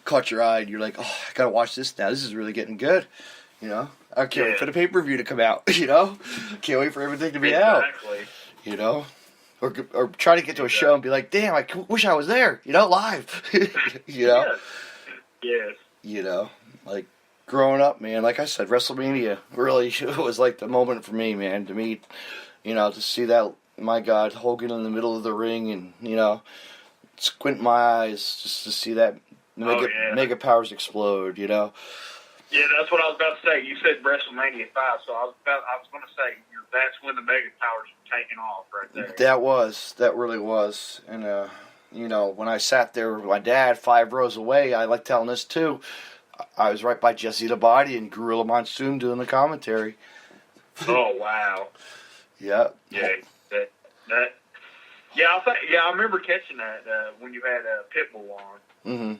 caught your eye. And you're like, oh, I gotta watch this now. This is really getting good. I can't wait for the pay-per-view to come out. Can't wait for everything to be out. Exactly. Or try to get to a show and be like, damn, I wish I was there. Live. Yes. Growing up, man. Like I said, WrestleMania really was the moment for me, man. To meet, to see that. My God, Hogan in the middle of the ring, and squint my eyes just to see that mega powers explode. Yeah, that's what I was about to say. You said WrestleMania 5, so I was going to say that's when the mega powers were taking off right there. That really was, and when I sat there with my dad 5 rows away, I like telling this too. I was right by Jesse the Body and Gorilla Monsoon doing the commentary. Oh wow! Yeah. Yeah. I remember catching that when you had Pitbull on. Mm-hmm.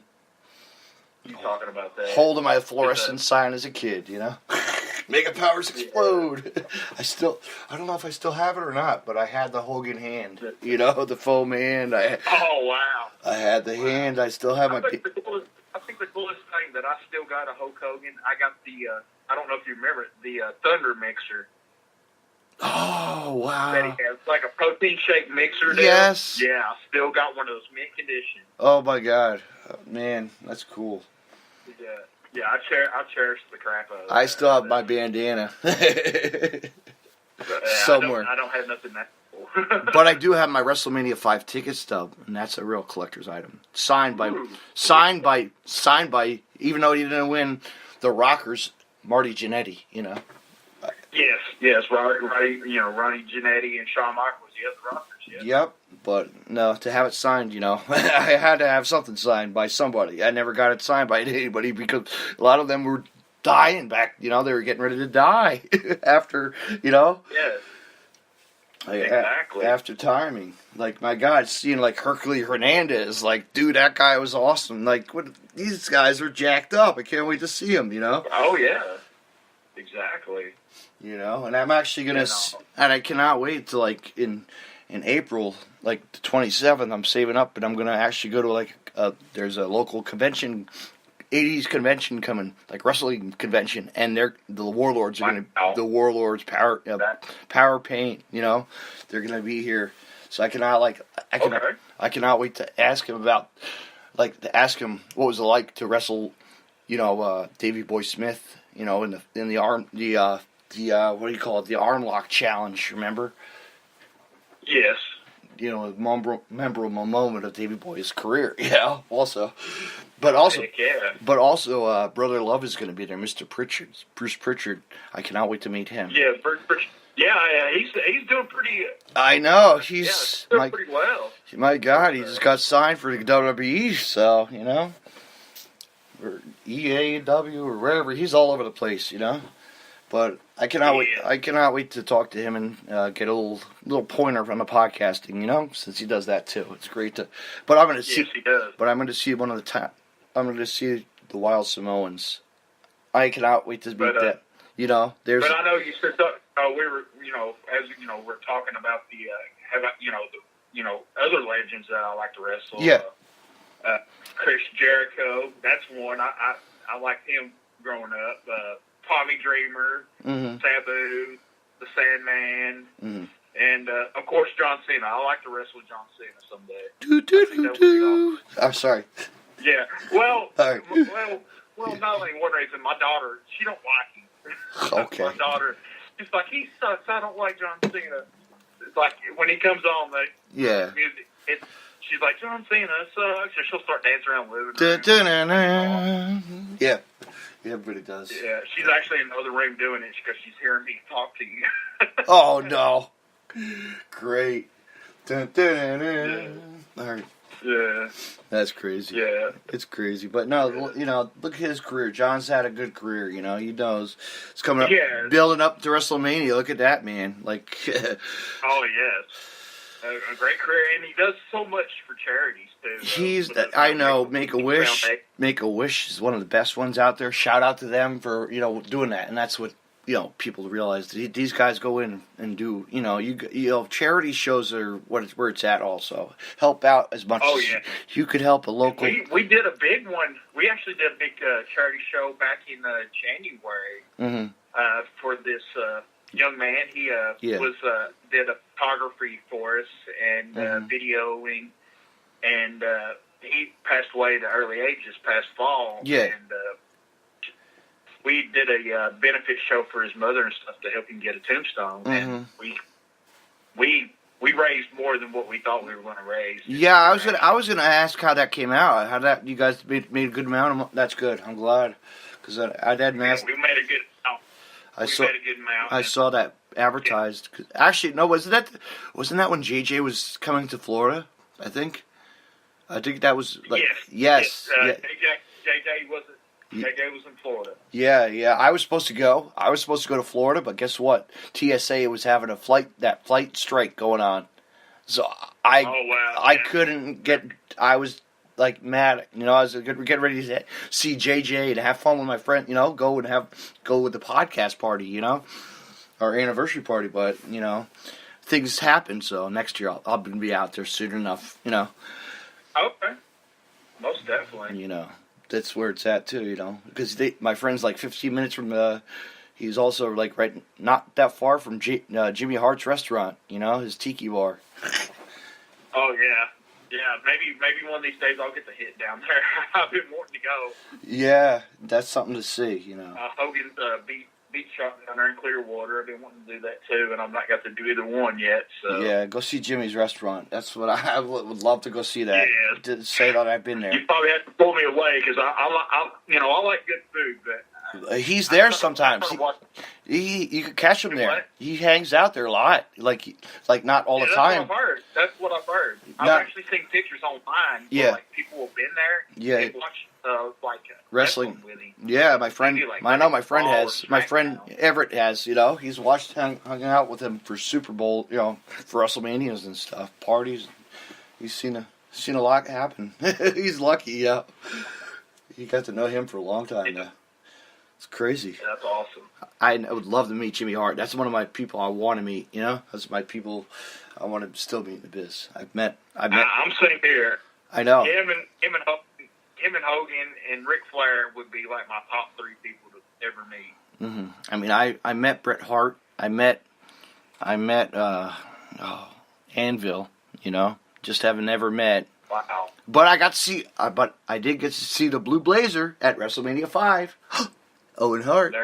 You talking about that? Holding my fluorescent sign as a kid, Mega powers explode. Yeah. I don't know if I still have it or not, but I had the Hogan hand, the foam hand. Oh wow! I had the hand. I still have I think the coolest thing that I still got a Hulk Hogan. I got the. I don't know if you remember it, the Thunder mixer. Oh wow! That he has a protein shake mixer. Yes. Yeah, I still got one of those mint condition. Oh my God, man, that's cool. Yeah, I cherish the crap out of it. I still have my bandana somewhere. I don't have nothing that cool. But I do have my WrestleMania 5 ticket stub, and that's a real collector's item. Signed by, even though he didn't win the Rockers, Marty Jannetty, Yes, Ronnie Jannetty and Shawn Michaels, the Rockers, yes. Yep, but no, to have it signed, I had to have something signed by somebody. I never got it signed by anybody because a lot of them were dying back, they were getting ready to die after, Yes. Exactly. After timing. My God, seeing Hercules Hernandez, dude, that guy was awesome. These guys are jacked up. I can't wait to see them, Oh, yeah. Exactly. And I'm actually going to, and I cannot wait to in April, the 27th, I'm saving up, and I'm going to actually go to there's a local convention, 80s convention coming, wrestling convention, and the Warlords are going to, the Warlords Power Paint, they're going to be here. So I cannot, I cannot wait to ask him about, to ask him what was it like to wrestle, Davey Boy Smith, in the arm, what do you call it? The arm lock challenge, remember? Yes. A memorable moment of Davey Boy's career, also. But also, Brother Love is going to be there, Mr. Pritchard, Bruce Pritchard. I cannot wait to meet him. Yeah, Bruce Pritchard. Yeah, he's doing pretty. I know he's doing pretty well. My God, he just got signed for the WWE, so or EAW or wherever. He's all over the place, But I cannot wait. I cannot wait to talk to him and get a little pointer from the podcasting, since he does that too. It's great to. But I'm going to see. Yes, he does. But I'm going to see one of the time. I'm going to see the Wild I cannot wait to meet that. There's. But I know you said we were, as we're talking about the other legends that I like to wrestle. Yeah. Chris Jericho, that's one. I liked him growing up. Tommy Dreamer, Sabu, the Sandman, and of course John Cena. I like to wrestle John Cena someday. I'm sorry. Yeah. Well, right. well, not only one reason. My daughter, she don't like him. Okay. My daughter, she's like, he sucks. I don't like John Cena. It's like when he comes on, the music. She's like, John Cena sucks. And she'll start dancing around with it. Yeah. Yeah, everybody does. Yeah, she's actually in the other room doing it because she's hearing me talk to you. Oh, no. Great. All right. Yeah. That's crazy. Yeah. It's crazy. But no, look at his career. John's had a good career, he knows. It's coming up, building up to WrestleMania. Look at that, man. Like. Oh, yes. A great career, and he does so much for charities, too. I know, Make-A-Wish. Make-A-Wish is one of the best ones out there. Shout out to them for, doing that. And that's what, people realize. These guys go in and do, charity shows are where it's at also. Help out as much as you could help a local. We did a big one. We actually did a big charity show back in January for this young man. He did a photography for us and videoing, and he passed away at an early age this past fall. Yeah. And we did a benefit show for his mother and stuff to help him get a tombstone. And we raised more than what we thought we were going to raise. Yeah, I was gonna ask how that came out. How that you guys made a good amount. That's good. I'm glad because I didn't ask. We made a good amount. Made a good amount. I saw that advertised. Actually, no, wasn't that when JJ was coming to Florida? I think that was like yes. JJ was in Florida. Yeah. I was supposed to go. To Florida, but guess what? TSA was having a flight strike going on, so I couldn't get. I was like mad. I was getting ready to see JJ and have fun with my friend. Go with the podcast party. Our anniversary party, but things happen. So next year I'll be out there soon enough. Okay, most definitely. That's where it's at too. Because my friend's like 15 minutes from. He's also like not that far from Jimmy Hart's restaurant. His tiki bar. Oh yeah. Maybe one of these days I'll get the hit down there. I've been wanting to go. Yeah, that's something to see. Hogan's beach shop down there in Clearwater. I've been wanting to do that too, and I've not got to do either one yet. So yeah, go see Jimmy's restaurant. That's what I would love to go see. That to say that I've been there. You probably have to pull me away because I like good food, but he's there sometimes. You could catch him there. What? He hangs out there a lot, like not all the time. That's what I've heard. I've actually seen pictures online. Where, like people have been there. Yeah. They watch wrestling with him. Yeah, my friend. I know my friend has. My friend Everett has. He's hung out with him for Super Bowl. For WrestleManias and stuff, parties. He's seen a lot happen. He's lucky. Yeah. You got to know him for a long time now. It's crazy. Yeah, that's awesome. I would love to meet Jimmy Hart. That's one of my people I want to meet. That's my people I want to still meet in the biz. I've met. I'm sitting here. I know. Him and Hogan and Ric Flair would be like my top 3 people to ever meet. Mm-hmm. I mean, I met Bret Hart. I met Anvil. Just haven't never met. Wow. But I got to see. But I did get to see the Blue Blazer at WrestleMania 5. Owen Hart.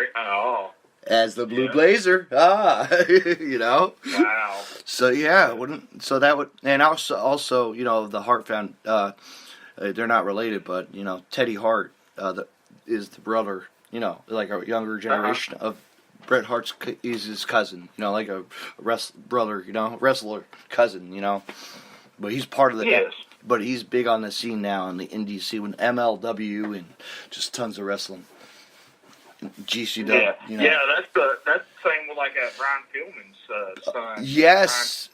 As the Blue Blazer. Wow. So and also the Hart found. They're not related, but Teddy Hart is the brother. Like a younger generation of Bret Hart's. He's his cousin. Like a brother. Wrestler cousin. But he's part of the. Yes. But he's big on the scene now in the indie scene with MLW and just tons of wrestling. GCW. Yeah, that's the same with like Brian Pillman's son.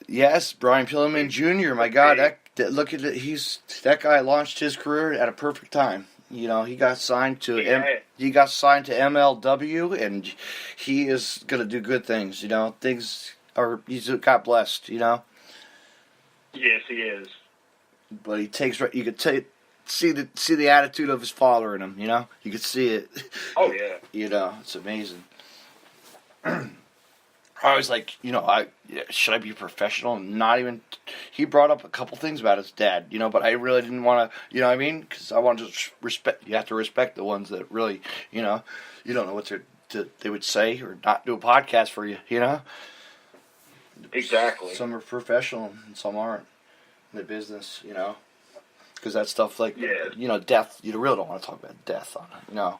Yes, Brian Pillman Jr. My God, look at it. That guy launched his career at a perfect time. He got signed to MLW, and he is gonna do good things. He's got blessed. Yes, he is. But he takes. You could see the attitude of his father in him. You know, you could see it. Oh yeah. You know, it's amazing. I was like, you know, should I be professional? Not even. He brought up a couple things about his dad, you know, but I really didn't want to, you know what I mean? Because I wanted to respect. You have to respect the ones that really, you know, you don't know what they would say or not do a podcast for you, you know. Exactly. Some are professional and some aren't in the business, you know, because that stuff like, you know, death. You really don't want to talk about death on it, you know,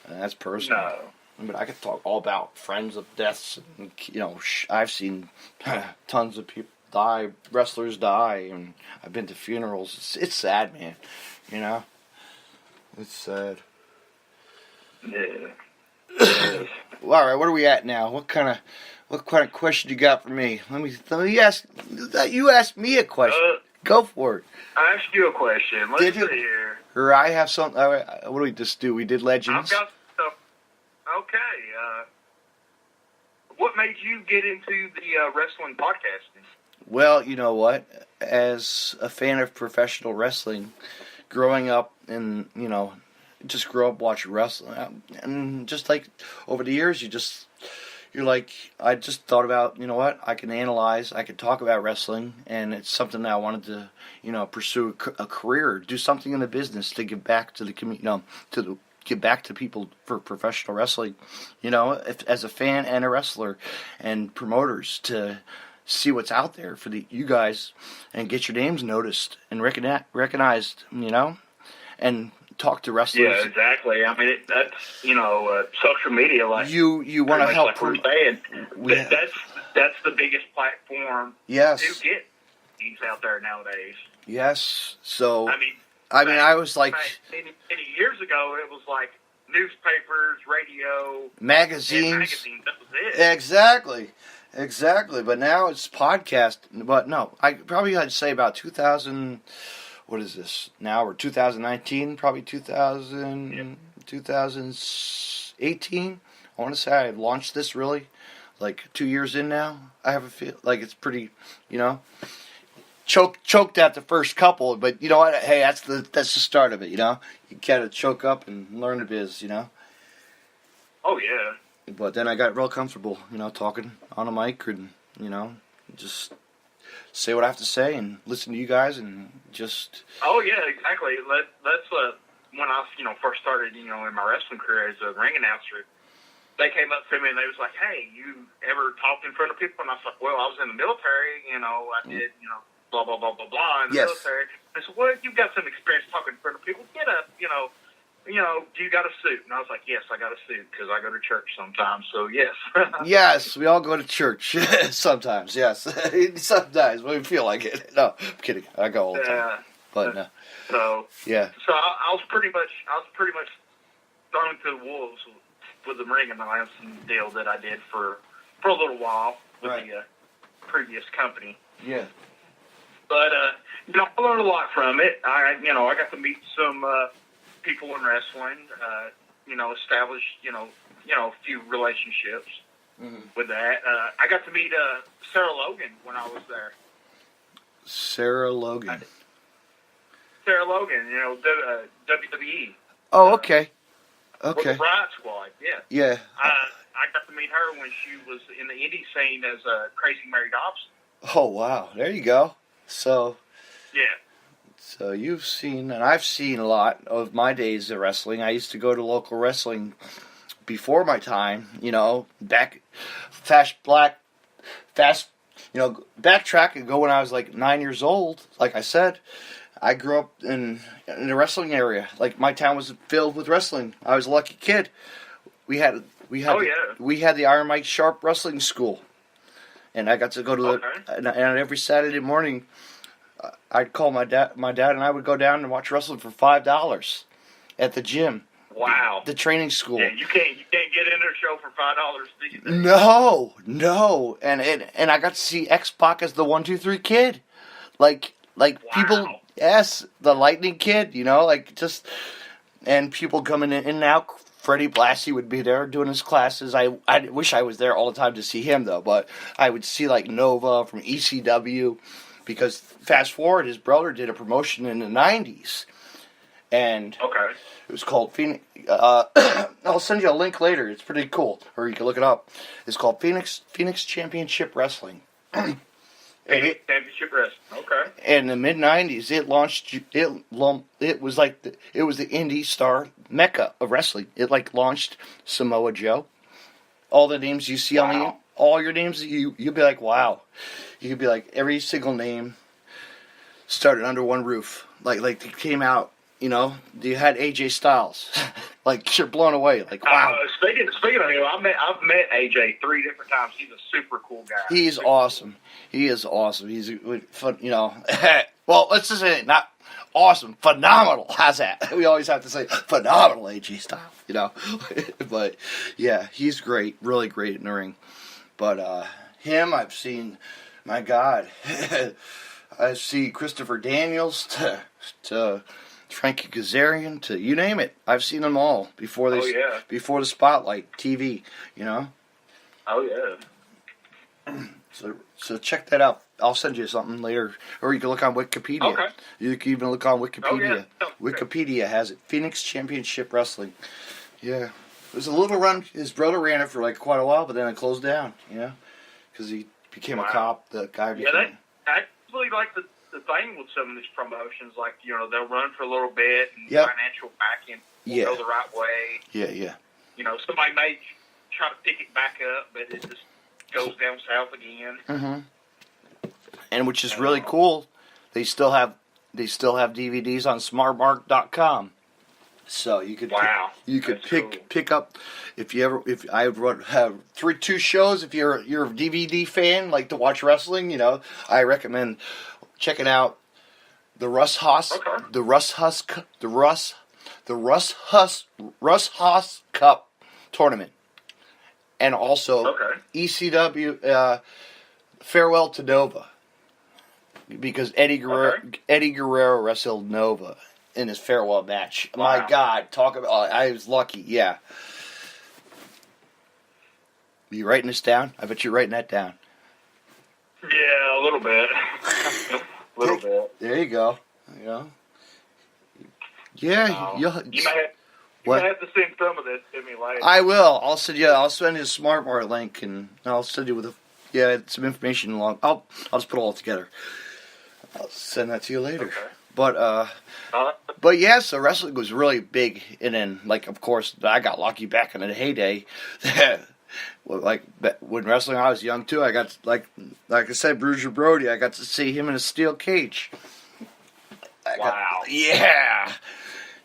and that's personal. No. I mean, I could talk all about friends of deaths. And, you know, I've seen tons of people die, wrestlers die, and I've been to funerals. It's sad, man. You know, it's sad. Yeah. Well, all right, what are we at now? What kind of question you got for me? Let me ask. You asked me a question. Go for it. I asked you a question. Let's see here. Or I have something. What do we just do? We did legends. I've got stuff. Okay. What made you get into the wrestling podcasting? Well, you know what? As a fan of professional wrestling, growing up and, you know, just grew up watching wrestling. And just like over the years, you're like, I just thought about, you know what? I can analyze, I can talk about wrestling, and it's something that I wanted to, you know, pursue a career, do something in the business to give back to the community, you know, give back to people for professional wrestling, you know, as a fan and a wrestler and promoters to see what's out there for you guys and get your names noticed and recognized, you know, and talk to wrestlers. Yeah, exactly. I mean, that's, you know, social media. Like you want to help. Like we're saying, that's the biggest platform. Yes. To get things out there nowadays. Yes. So. I mean, I was like... Many years ago, it was like newspapers, radio... Magazines. That was it. Exactly. But now it's podcast. But no, I probably I'd say about 2000... What is this now? Or 2019? Probably 2018? I want to say I launched this really. Like 2 years in now. I have a feel like it's pretty, you know... Choked at the first couple, but you know what? Hey, that's the start of it. You know, you gotta choke up and learn the biz. You know. Oh yeah. But then I got real comfortable, you know, talking on a mic and you know, just say what I have to say and listen to you guys and just. Oh yeah, exactly. That's when I first started, you know, in my wrestling career as a ring announcer. They came up to me and they was like, "Hey, you ever talked in front of people?" And I was like, "Well, I was in the military. You know, I did, you know." Blah blah blah blah blah in the military. I said, "Well, you've got some experience talking in front of people. Get up, you know. Do you got a suit?" And I was like, "Yes, I got a suit because I go to church sometimes." So yes. Yes, we all go to church sometimes. Yes, sometimes when we feel like it. No, I'm kidding. I go all the time. But no. So yeah. So I was pretty much thrown to the wolves with the ring announcing deal that I did for a little while with the previous company. Yeah. But you know, I learned a lot from it. I got to meet some people in wrestling. You know, establish a few relationships with that. I got to meet Sarah Logan when I was there. Sarah Logan. Sarah Logan, you know, WWE. Oh, okay. Okay. With the Riot Squad, yeah. Yeah. I got to meet her when she was in the indie scene as Crazy Mary Dobson. Oh, wow. There you go. So. Yeah. So you've seen, and I've seen a lot of my days of wrestling. I used to go to local wrestling before my time, you know, backtrack and go when I was like 9 years old. Like I said, I grew up in the wrestling area. Like my town was filled with wrestling. I was a lucky kid. We had the Iron Mike Sharp Wrestling School, and I got to go to and every Saturday morning, I'd call my dad, and I would go down and watch wrestling for $5 at the gym. Wow. The training school. Yeah, you can't get into a show for $5 these days. No, and I got to see X-Pac as the 1, 2, 3 kid, like wow. People. Yes, the Lightning Kid. You know, like just and people coming in and out. Freddie Blassie would be there doing his classes. I wish I was there all the time to see him though, but I would see like Nova from ECW. because fast forward, his brother did a promotion in the 90s. And it was called Phoenix. I'll send you a link later. It's pretty cool, or you can look it up. It's called Phoenix Championship Wrestling. Championship Wrestling. Okay. In the mid '90s, it launched. It was like it was the indie star mecca of wrestling. It like launched Samoa Joe. All the names you see on all your names, you'll be like, wow. You could be like every single name started under one roof. Like they came out. You know, you had AJ Styles. Like, you're blown away. Like, wow. Speaking of him, I've met AJ 3 different times. He's a super cool guy. He's awesome. He is awesome. He's fun, you know. Well, let's just say not awesome, phenomenal. How's that? We always have to say phenomenal AJ Styles, you know. But yeah, he's great, really great in the ring. But him, I've seen. My God, I see Christopher Daniels to Frankie Kazarian to you name it. I've seen them all before before the spotlight TV, you know. Oh yeah. So check that out. I'll send you something later, or you can look on Wikipedia. Okay. You can even look on Wikipedia. Oh, yeah. Wikipedia has it. Phoenix Championship Wrestling. Yeah, it was a little run. His brother ran it for like quite a while, but then it closed down. You know, because he became a cop. The guy became. Yeah, that actually like the thing with some of these promotions, like, you know, they'll run for a little bit and financial backing will go the right way. Yeah. You know, somebody may try to pick it back up, but it just goes down south again. Mm-hmm. And which is really cool. They still have DVDs on smartmark.com. So you could pick up if I have 2 shows, if you're a DVD fan, like to watch wrestling, you know, I recommend checking out the Russ Haas Cup tournament, and also ECW Farewell to Nova, because Eddie Guerrero wrestled Nova in his farewell match. Wow. My God, talk about! I was lucky. Yeah, you writing this down? I bet you're writing that down. Yeah, a little bit. A little bit. There you go. You know. Yeah, you might have to send some of this to me later. I will. I'll send you a SmartMart link, and I'll send you with some information along. I'll just put it all together. I'll send that to you later. Okay. But yeah, so wrestling was really big, and then like of course I got lucky back in the heyday. Like when wrestling, I was young too. I got like I said, Brewster Brody. I got to see him in a steel cage. Wow.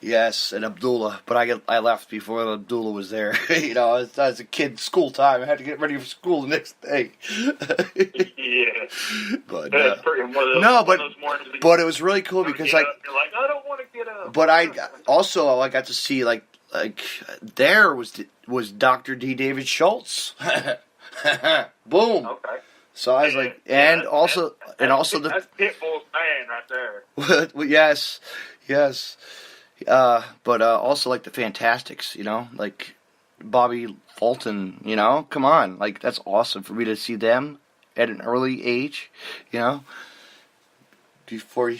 Yes, and Abdullah. But I left before Abdullah was there. You know, I was a kid, school time. I had to get ready for school the next day. Yeah. But but it was really cool because you're like, I don't want to get up. But I got to see like there was Dr. D. David Schultz. Boom. Okay. So I was like, and also that's Pitbull's man right there. Yes. But also like the Fantastics, you know, like Bobby Fulton, you know, come on, like that's awesome for me to see them at an early age, you know. Before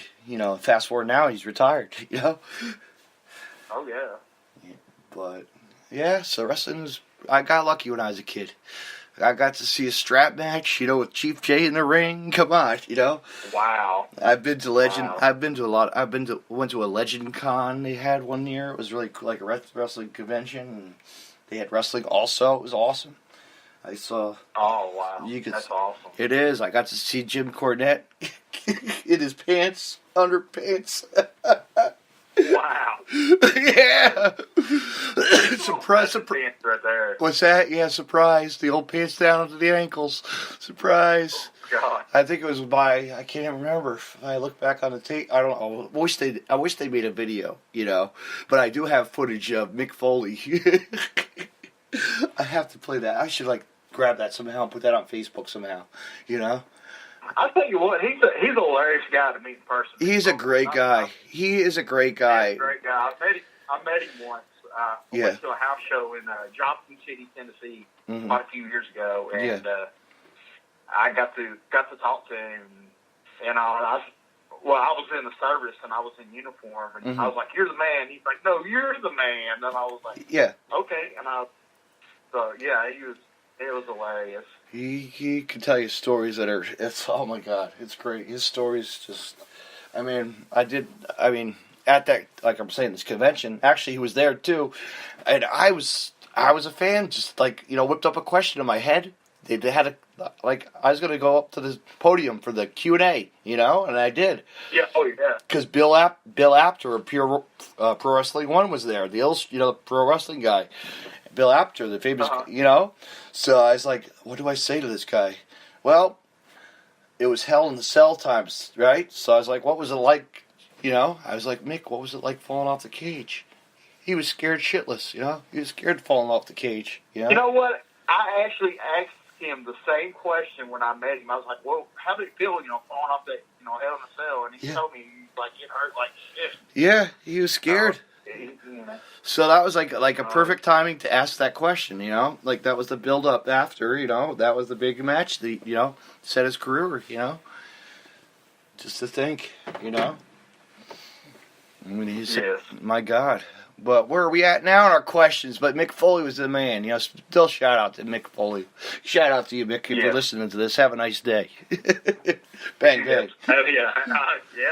fast forward now, he's retired, you know. Oh yeah. But yeah, so wrestling I got lucky when I was a kid. I got to see a strap match, you know, with Chief Jay in the ring. Come on, you know. Wow. I've been to Legend. Wow. I've been to a lot. Went to a Legend Con. They had one year. It was really cool, like a wrestling convention, and they had wrestling also. It was awesome. I saw. Oh wow. That's awesome. It is. I got to see Jim Cornette in his underpants. Wow. Yeah. Surprise. Pants right there. What's that? Yeah, surprise. The old pants down to the ankles. Surprise. Oh, God. I think it was I can't even remember. If I look back on the tape, I don't know. I wish they made a video, you know. But I do have footage of Mick Foley. I have to play that. I should grab that somehow and put that on Facebook somehow, you know. I'll tell you what, he's a hilarious guy to meet in person. He's a great guy. He is a great guy. He's a great guy. I met him once. I went to a house show in Johnson City, Tennessee, quite a few years ago, and I got to talk to him. I was in the service and I was in uniform, and I was like, "You're the man." He's like, "No, you're the man." And I was like, "Yeah, okay." And it was hilarious. He can tell you stories that are, oh my God, it's great. His stories just, at that, like I'm saying, this convention, actually he was there too, and I was a fan, just like, whipped up a question in my head. They had I was going to go up to the podium for the Q&A, and I did. Yeah, oh yeah. Because Bill Apter of Pro Wrestling 1 was there, the pro wrestling guy. Bill Apter, the famous, So I was like, what do I say to this guy? Well, it was Hell in the Cell times, right? So I was like, what was it like, I was like, Mick, what was it like falling off the cage? He was scared shitless, He was scared falling off the cage, You know what? I actually asked him the same question when I met him. I was like, well, how did it feel, falling off that, Hell in the Cell? And he told me, like, it hurt like shit. Yeah, he was scared. So that was like a perfect timing to ask that question, Like that was the build up after, that was the big match, set his career, Just to think, My God. But where are we at now in our questions? But Mick Foley was the man, Still shout out to Mick Foley. Shout out to you, Mick, if you're listening to this. Have a nice day. Bang, bang. Oh, yeah.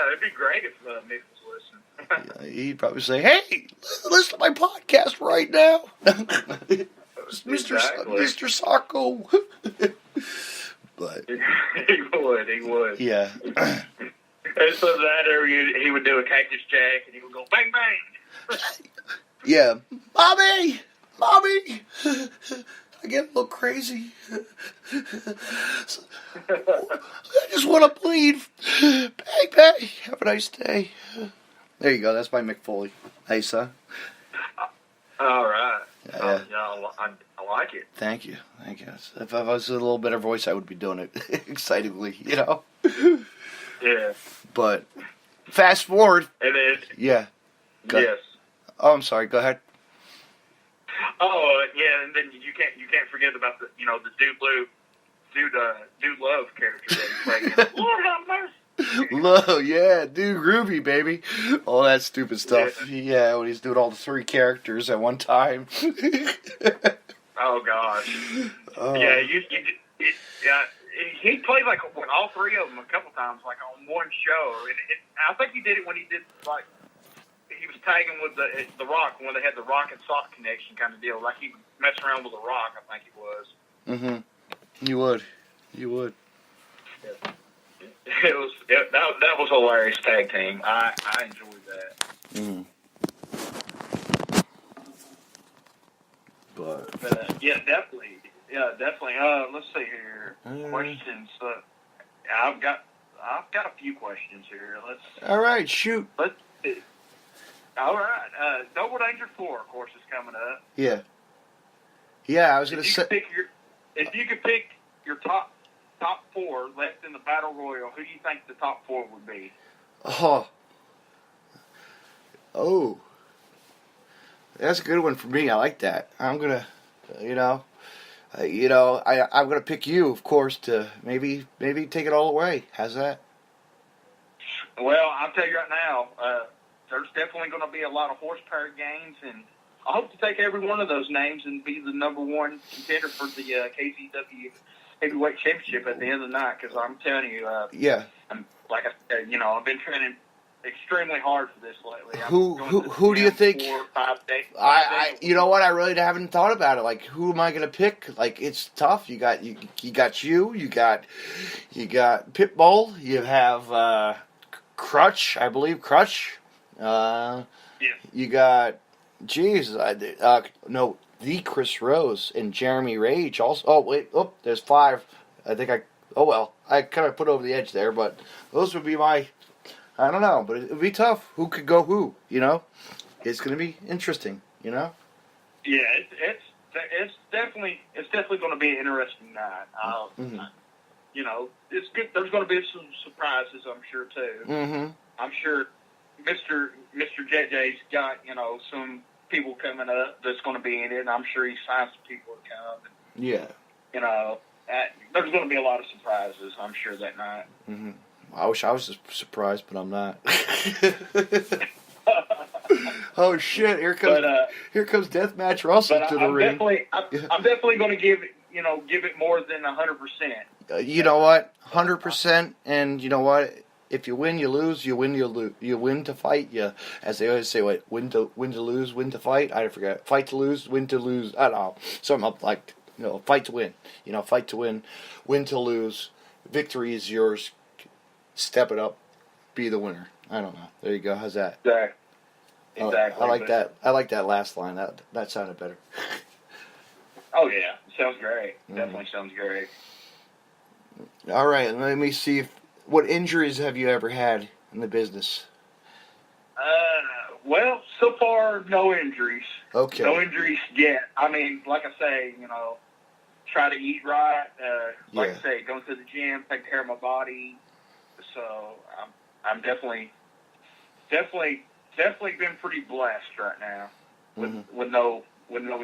It'd be great if Mick was listening. He'd probably say, "Hey, listen to my podcast right now, Mr. Sarko." But he would. Yeah. And so he would do a Cactus Jack, and he would go bang bang. Yeah, mommy, I get a little crazy. I just want to bleed. Bang bang. Have a nice day. There you go. That's by Mick Foley. Hey, son. All right. Yeah. I like it. Thank you. If I was a little better voice, I would be doing it excitedly, Yeah. But fast forward. And then. Yeah. Yes. Oh, I'm sorry. Go ahead. Oh, yeah, and then you can't forget about the Dude Love character that he played. Lord have mercy. Low, yeah, Dude Groovy, baby. All that stupid stuff. Yeah, when he's doing all the 3 characters at one time. Oh gosh. Yeah, he played like all 3 of them a couple times, like on one show. And I think he did it when he did like he was tagging with the Rock when they had the Rock and Sock connection kind of deal. Like he would mess around with the Rock, I think he was. Mm-hmm. You would. Yeah. That was a hilarious tag team. I enjoyed that. Mm. But yeah, definitely. Let's see here. Questions. I've got a few questions here. All right, shoot. All right. Double Danger 4, of course, is coming up. Yeah. Yeah, I was going to say. If you could pick your top 4 left in the Battle Royal, who do you think the top 4 would be? Oh. That's a good one for me. I like that. I'm going to, I'm going to pick you, of course, to maybe take it all away. How's that? Well, I'll tell you right now, there's definitely going to be a lot of horsepower gains, and I hope to take every one of those names and be the number 1 contender for the KCW Heavyweight Championship at the end of the night, because I'm telling you, like I said, I've been training extremely hard for this lately. Who do you think? 4 or 5 days. You know what? I really haven't thought about it. Like, who am I going to pick? Like, it's tough. You got you got Pitbull. You have Crutch, I believe Crutch. You got, the Chris Rose and Jeremy Rage also. Oh, wait. Oh, there's 5. I think I kind of put over the edge there, but those would be my, I don't know, but it would be tough. Who could go who, It's going to be interesting, Yeah, it's definitely going to be an interesting night. It's good. There's going to be some surprises, I'm sure, too. Mm-hmm. I'm sure Mr. JJ's got, some people coming up that's going to be in it, and I'm sure he signed some people to come. Yeah. There's going to be a lot of surprises, I'm sure, that night. Mm-hmm. I wish I was surprised, but I'm not. Oh shit! Here comes Deathmatch Russell to the ring. I'm definitely going to give it more than 100%. You know what? 100%, and you know what? If you win, you lose. You win, you lose. You win to fight. You, as they always say, win to lose, win to fight. I forget. Fight to lose, win to lose. I don't know. Something up like fight to win. Fight to win, win to lose. Victory is yours. Step it up. Be the winner. I don't know. There you go. How's that? Exactly. I like that. I like that last line. That sounded better. Oh yeah, sounds great. Definitely sounds great. All right, let me see what injuries have you ever had in the business? Well, so far no injuries. Okay. No injuries yet. I mean, like I say, try to eat right. Like I say, going to the gym, taking care of my body. So I'm definitely been pretty blessed right now with no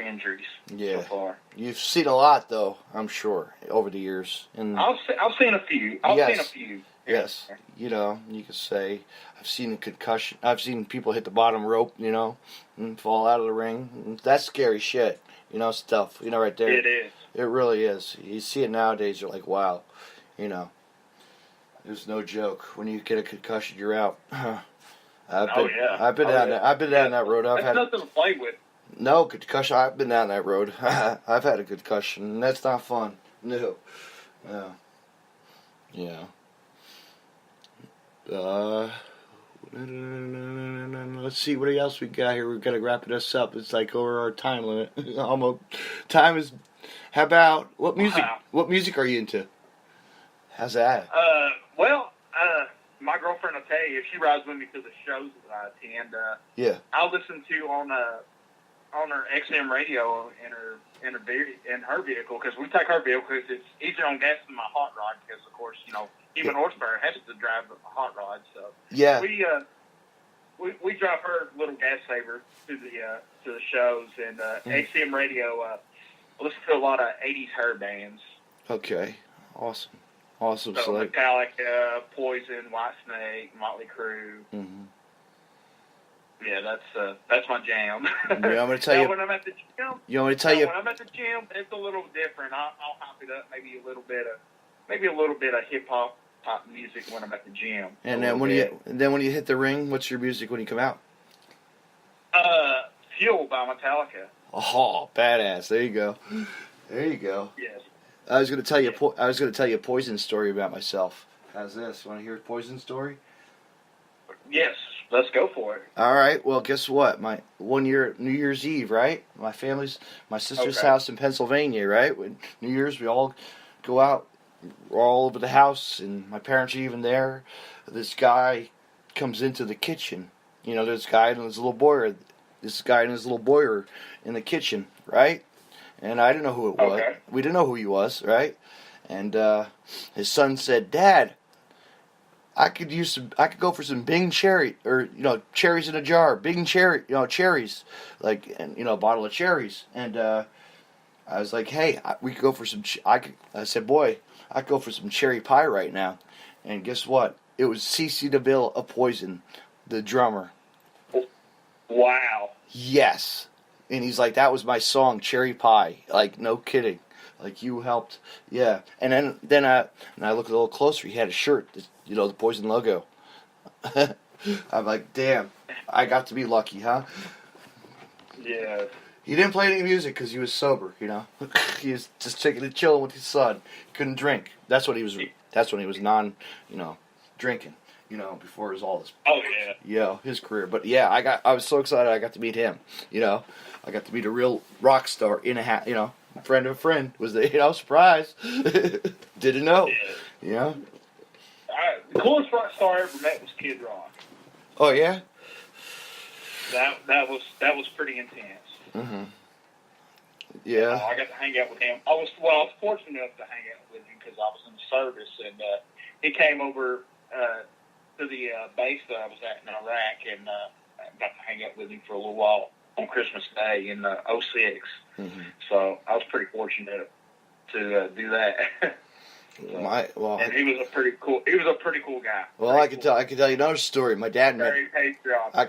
injuries so far. You've seen a lot, though, I'm sure, over the years. And I've seen a few. Seen a few. Yes. You could say I've seen a concussion. I've seen people hit the bottom rope, and fall out of the ring. That's scary shit. Stuff. Right there. It is. It really is. You see it nowadays, you're like, wow. There's no joke. When you get a concussion, you're out. I've been down that road. That's nothing to play with. No concussion. I've been down that road. I've had a concussion, and that's not fun. No. Yeah. Let's see what else we got here. We've got to wrap this up. It's like over our time limit. Almost. Time is. How about what music? Wow. What music are you into? How's that? My girlfriend will tell you, she rides with me to the shows that I attend. I'll listen to on her XM radio in her vehicle, because we take her vehicle because it's easier on gas than my hot rod, because of course even horsepower has to drive a hot rod. So we drive her little gas saver to the shows, and XM radio. I listen to a lot of '80s hair bands. Okay, awesome. So Metallica, Poison, Whitesnake, Motley Crue. Mm-hmm. Yeah, that's my jam. I'm going to tell you. When I'm at the gym, when I'm at the gym, it's a little different. I'll hop it up, maybe a little bit of hip hop type music when I'm at the gym. And then when you hit the ring, what's your music when you come out? Fuel by Metallica. Oh, badass! There you go. Yes. I was going to tell you a Poison story about myself. How's this? Want to hear a Poison story? Yes, let's go for it. All right. Well, guess what? My one year New Year's Eve, right? My sister's house in Pennsylvania, right? When New Year's, we all go out. We're all over the house, and my parents are even there. This guy comes into the kitchen. There's this guy and his little boy. Are in the kitchen, right? And I didn't know who it was. Okay. We didn't know who he was, right? And his son said, "Dad, I could go for some Bing cherry, or cherries in a jar, Bing cherry, cherries, a bottle of cherries." And I was like, "Hey, we could go for some." I said, "Boy, I could go for some cherry pie right now." And guess what? It was CeCe DeVille of Poison, the drummer. Wow. Yes. And he's like, "That was my song, Cherry Pie." Like, no kidding. Like, you helped. Yeah. And then I looked a little closer. He had a shirt, the Poison logo. I'm like, damn, I got to be lucky, huh? Yeah. He didn't play any music because he was sober, He was just chilling with his son. He couldn't drink. That's when he was drinking. Before it was all this. Oh yeah. His career. But yeah, I was so excited I got to meet him. I got to meet a real rock star in a hat. Friend of a friend was the surprise. Didn't know. Yeah. The coolest rock star I ever met was Kid Rock. Oh yeah. That was pretty intense. Mhm. Yeah. I got to hang out with him. I was fortunate enough to hang out with him because I was in the service, and he came over to the base that I was at in Iraq, and I got to hang out with him for a little while on Christmas Day in 2006. Mm-hmm. So I was pretty fortunate to do that. And he was a pretty cool guy. Well, I can tell you another story. My dad met. Very patriotic. I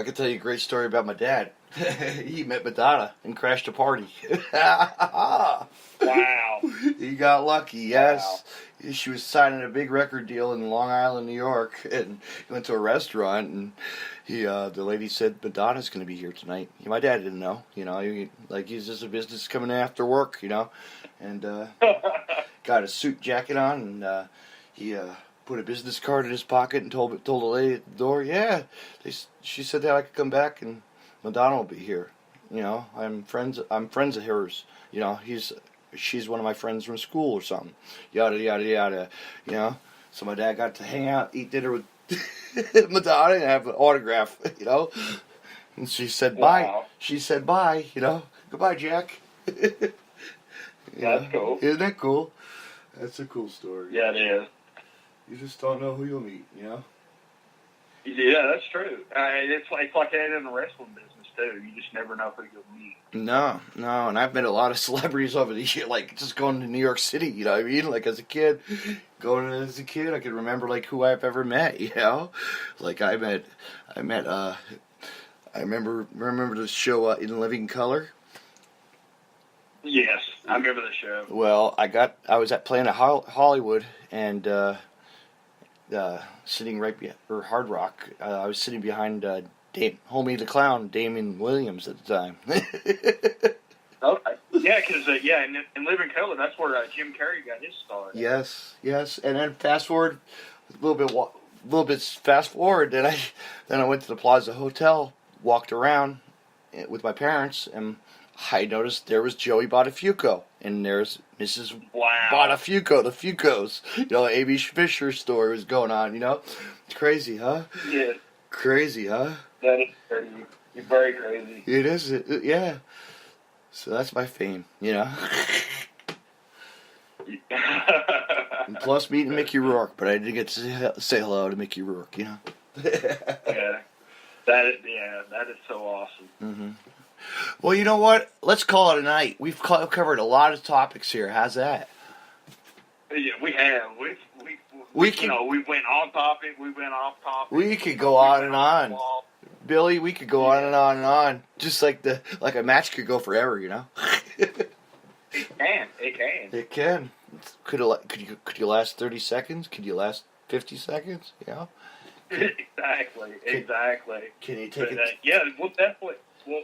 can tell you a great story about my dad. He met Madonna and crashed a party. Wow. He got lucky. Yes. Wow. She was signing a big record deal in Long Island, New York, and he went to a restaurant, and the lady said Madonna's going to be here tonight. My dad didn't know. He's just a business coming in after work. And got a suit jacket on, and he put a business card in his pocket and told the lady at the door, she said that I could come back and Madonna will be here. I'm friends of hers. She's one of my friends from school or something. Yada yada yada. So my dad got to hang out, eat dinner with Madonna, and have an autograph. And she said bye. She said bye. Goodbye, Jack. That's cool. Isn't that cool? That's a cool story. Yeah, it is. You just don't know who you'll meet, Yeah, that's true. It's like that in the wrestling business, too. You just never know who you'll meet. No, and I've met a lot of celebrities over the years, like just going to New York City, you know what I mean? Like as a kid, I can remember like who I've ever met, Like I remember the show In Living Color. Yes, I remember the show. Well, I was playing at Hollywood and sitting right behind Hard Rock. I was sitting behind Homie the Clown, Damon Williams at the time. Okay. Yeah, because in Living Color, that's where Jim Carrey got his start. Yes, and then fast forward a little bit fast forward. Then I went to the Plaza Hotel, walked around with my parents, and I noticed there was Joey Buttafuoco, and there's Mrs. Buttafuoco, the Fucos. Amy Fisher story was going on. It's crazy, huh? Yeah. Crazy, huh? That is crazy. You're very crazy. It is, yeah. So that's my fame, And plus meeting Mickey Rourke, but I didn't get to say hello to Mickey Rourke, Yeah. That is so awesome. Mm-hmm. Well, you know what? Let's call it a night. We've covered a lot of topics here. How's that? Yeah, we have. We went on topic. We went off topic. We could go on and on. Billy, we could go on and on and on. Just like a match could go forever, It can. It can. Could you last 30 seconds? Could you last 50 seconds? Exactly. Can you take it? Yeah, we'll definitely. We'll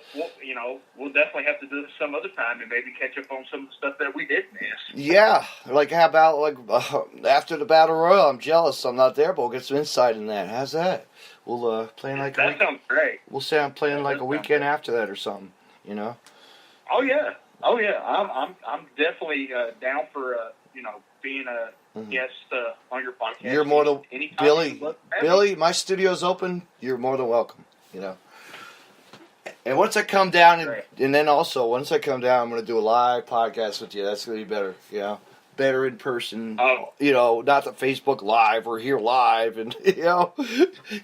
definitely have to do this some other time and maybe catch up on some of the stuff that we did miss. Yeah, like how about after the Battle Royal? I'm jealous I'm not there, but we'll get some insight in that. How's that? We'll plan like that sounds great. We'll say I'm playing like a weekend after that or something. Oh yeah. I'm definitely down for being a guest on your podcast. You're more than Billy. My studio's open. You're more than welcome. And once I come down, and then also once I come down, I'm going to do a live podcast with you. That's going to be better, better in person. Oh. Not the Facebook Live. We're here live, and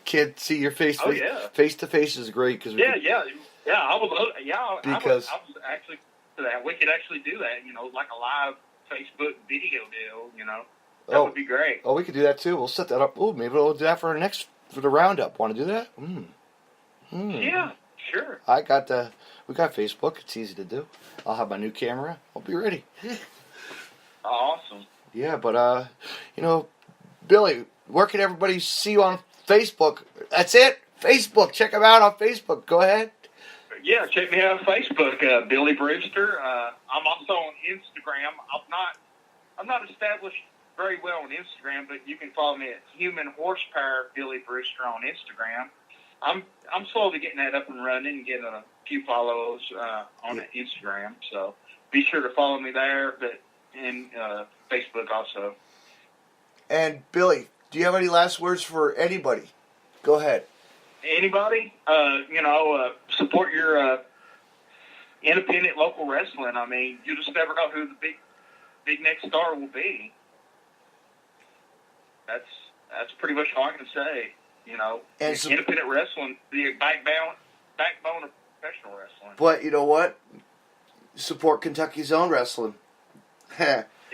can't see your face. Oh yeah, face to face is great because I would love. Yeah, because I was actually to that. We could actually do that. Like a live Facebook video deal. That would be great. Oh, we could do that too. We'll set that up. Oh, maybe we'll do that for the roundup. Want to do that? Yeah. Sure. We got Facebook. It's easy to do. I'll have my new camera. I'll be ready. Awesome. Yeah, but Billy, where can everybody see you on Facebook? That's it. Facebook. Check them out on Facebook. Go ahead. Yeah, check me out on Facebook, Billy Brewster. I'm also on Instagram. I'm not established very well on Instagram, but you can follow me at Human Horsepower Billy Brewster on Instagram. I'm slowly getting that up and running and getting a few follows on Instagram. So be sure to follow me there, and Facebook also. And Billy, do you have any last words for anybody? Go ahead. Anybody? Support your independent local wrestling. I mean, you just never know who the big next star will be. That's pretty much all I can say. And independent wrestling, the backbone of professional wrestling. But you know what? Support Kentucky's own wrestling.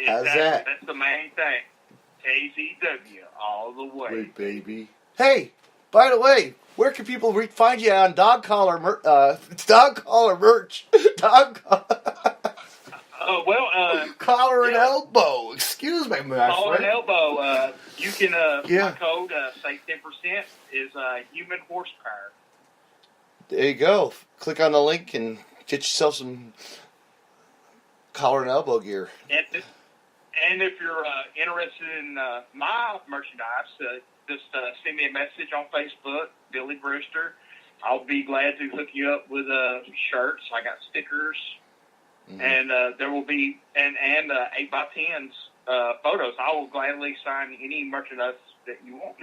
How's that? That's the main thing. KZW all the way. Wait, baby. Hey, by the way, where can people find you on dog collar merch? Dog collar and elbow. Excuse me, my collar friend. and elbow. You can. My code say 10% is human horsepower. There you go. Click on the link and get yourself some collar and elbow gear. And if you're interested in my merchandise, just send me a message on Facebook, Billy Brewster. I'll be glad to hook you up with shirts. I got stickers, and there will be and 8x10s photos. I will gladly sign any merchandise that you want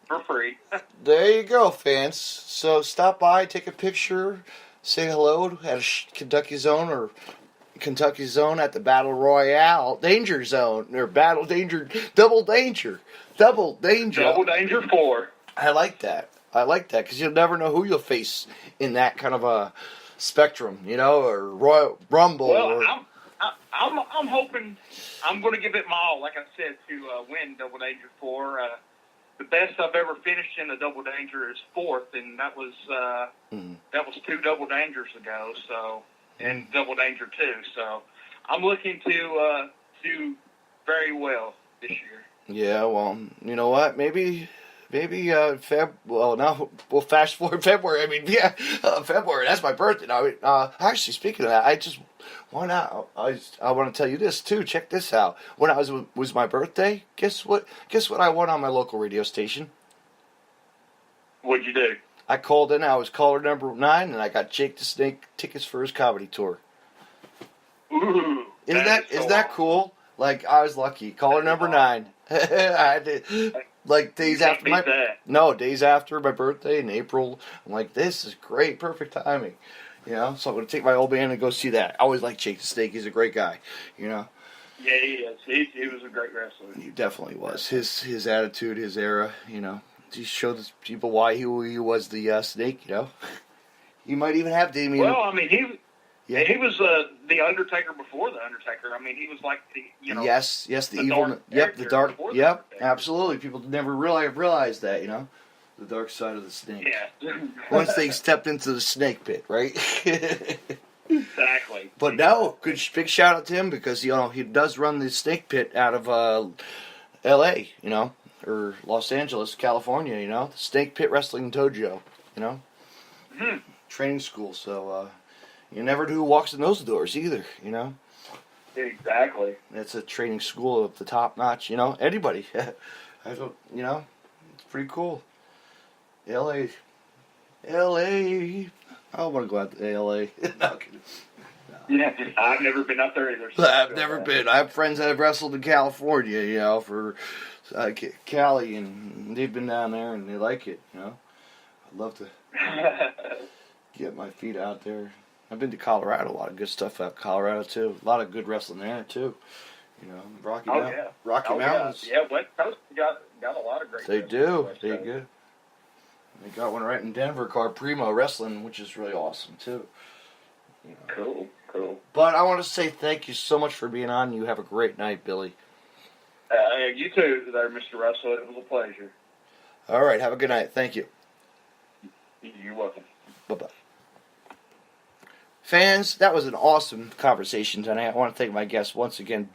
for free. There you go, fans. So stop by, take a picture, say hello at Kentucky Zone or Kentucky Zone at the Battle Royale Danger Zone or Battle Danger Double Danger 4. I like that because you'll never know who you'll face in that kind of a spectrum, or Royal Rumble. Well, I'm hoping I'm going to give it my all, like I said, to win Double Danger 4. The best I've ever finished in the Double Danger is 4th, and that was 2 Double Dangers ago. So. And Double Danger 2, so I'm looking to do very well this year. Yeah, well, you know what? Maybe fast forward February. February. That's my birthday. Actually, speaking of that, I want to tell you this too. Check this out. When was my birthday? Guess what I won on my local radio station? What'd you do? I called in. I was caller number 9, and I got Jake the Snake tickets for his comedy tour. Ooh, Isn't that cool? Like, I was lucky. Caller number 9. I had to, days after my birthday in April. I'm like, this is great, perfect timing. So I'm going to take my old band and go see that. I always liked Jake the Snake. He's a great guy. Yeah, he is. He was a great wrestler. He definitely was. His attitude, his era. He showed people why he was the Snake. He might even have Damien. Well, I mean, he was the Undertaker before the Undertaker. I mean, he was like the Yes, the evil. The dark. Yep, absolutely. People never realized that. The dark side of the snake. Yeah. Once they stepped into the snake pit, right? Exactly. But no, big shout out to him because he does run the snake pit out of L.A. Or Los Angeles, California. The Snake Pit Wrestling Dojo. Training school. So you never know who walks in those doors either. Exactly. It's a training school of the top notch. Anybody. I don't. It's pretty cool. L.A. I want to go out to L.A. No. Yeah, I've never been out there either. So I've never been. I have friends that have wrestled in California, for Cali, and they've been down there and they like it, I'd love to get my feet out there. I've been to Colorado, a lot of good stuff out of Colorado, too. A lot of good wrestling there, too. Rocky Mountains. Yeah, West Coast got a lot of great They do. They do. They got one right in Denver called Primo Wrestling, which is really awesome, too. Cool. But I want to say thank you so much for being on. You have a great night, Billy. You too, there, Mr. Russell. It was a pleasure. All right. Have a good night. Thank you. You're welcome. Bye-bye. Fans, that was an awesome conversation tonight. I want to thank my guest once again,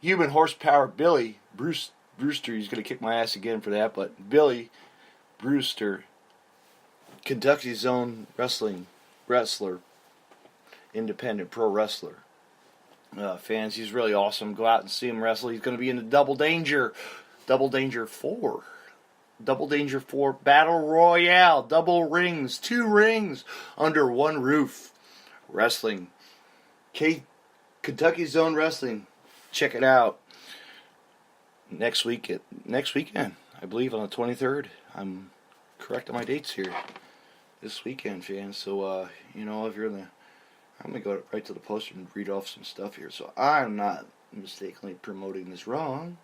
Human Horsepower Billy Brewster. He's going to kick my ass again for that, but Billy Brewster, Kentucky Zone wrestler, independent pro wrestler. Fans, he's really awesome. Go out and see him wrestle. He's going to be in the Double Danger 4. Double Danger 4 Battle Royale. Double rings. 2 rings under one roof. Wrestling. Kentucky Zone Wrestling. Check it out. Next weekend, I believe on the 23rd. I'm correct on my dates here. This weekend, fans. So, if you're in the... I'm going to go right to the poster and read off some stuff here. So I'm not mistakenly promoting this wrong.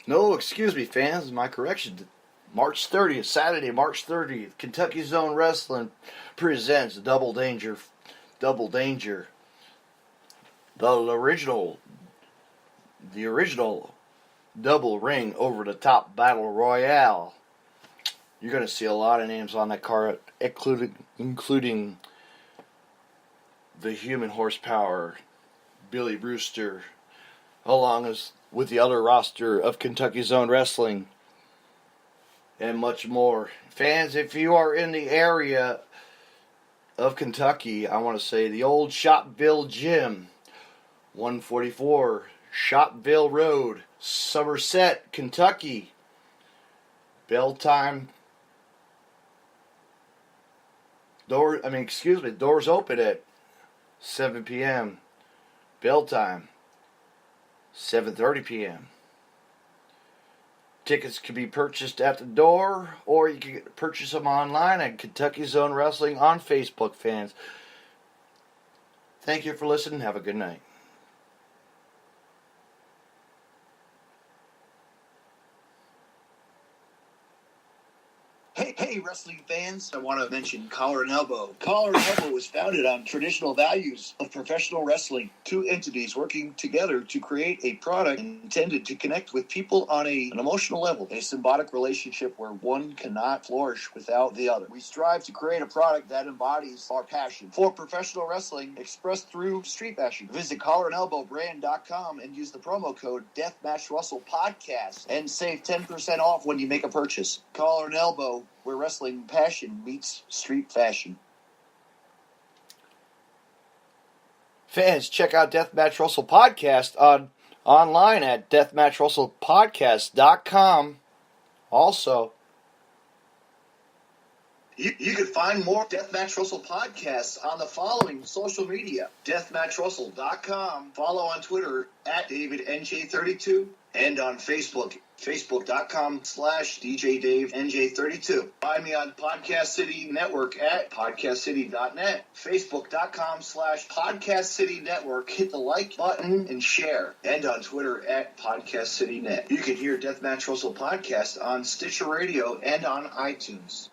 No, excuse me, fans. My correction. March 30th, Saturday, March 30th, Kentucky Zone Wrestling presents Double Danger. The original double ring over the top battle royale. You're going to see a lot of names on that card, including the Human Horsepower, Billy Brewster, along with the other roster of Kentucky Zone Wrestling, and much more. Fans, if you are in the area of Kentucky, I want to say the old Shopville Gym, 144 Shopville Road, Somerset, Kentucky. Bell time. Doors open at 7 p.m. Bell time, 7:30 p.m. Tickets can be purchased at the door, or you can purchase them online at Kentucky Zone Wrestling on Facebook, fans. Thank you for listening. Have a good night. Hey, wrestling fans, I want to mention Collar and Elbow. Collar and Elbow was founded on traditional values of professional wrestling. Two entities working together to create a product intended to connect with people on an emotional level. A symbiotic relationship where one cannot flourish without the other. We strive to create a product that embodies our passion for professional wrestling expressed through street fashion. Visit collarandelbowbrand.com and use the promo code DeathmatchRussellPodcast and save 10% off when you make a purchase. Collar and Elbow, where wrestling passion meets street fashion. Fans, check out Deathmatch Russell Podcast online at deathmatchrussellpodcast.com. Also, you can find more Deathmatch Russell podcasts on the following social media: deathmatchrussell.com, follow on Twitter at DavidNJ32, and on Facebook, facebook.com/DJDaveNJ32. Find me on Podcast City Network at podcastcity.net, facebook.com/Podcast City Network. Hit the like button and share, and on Twitter at PodcastCityNet. You can hear Deathmatch Russell Podcast on Stitcher Radio and on iTunes.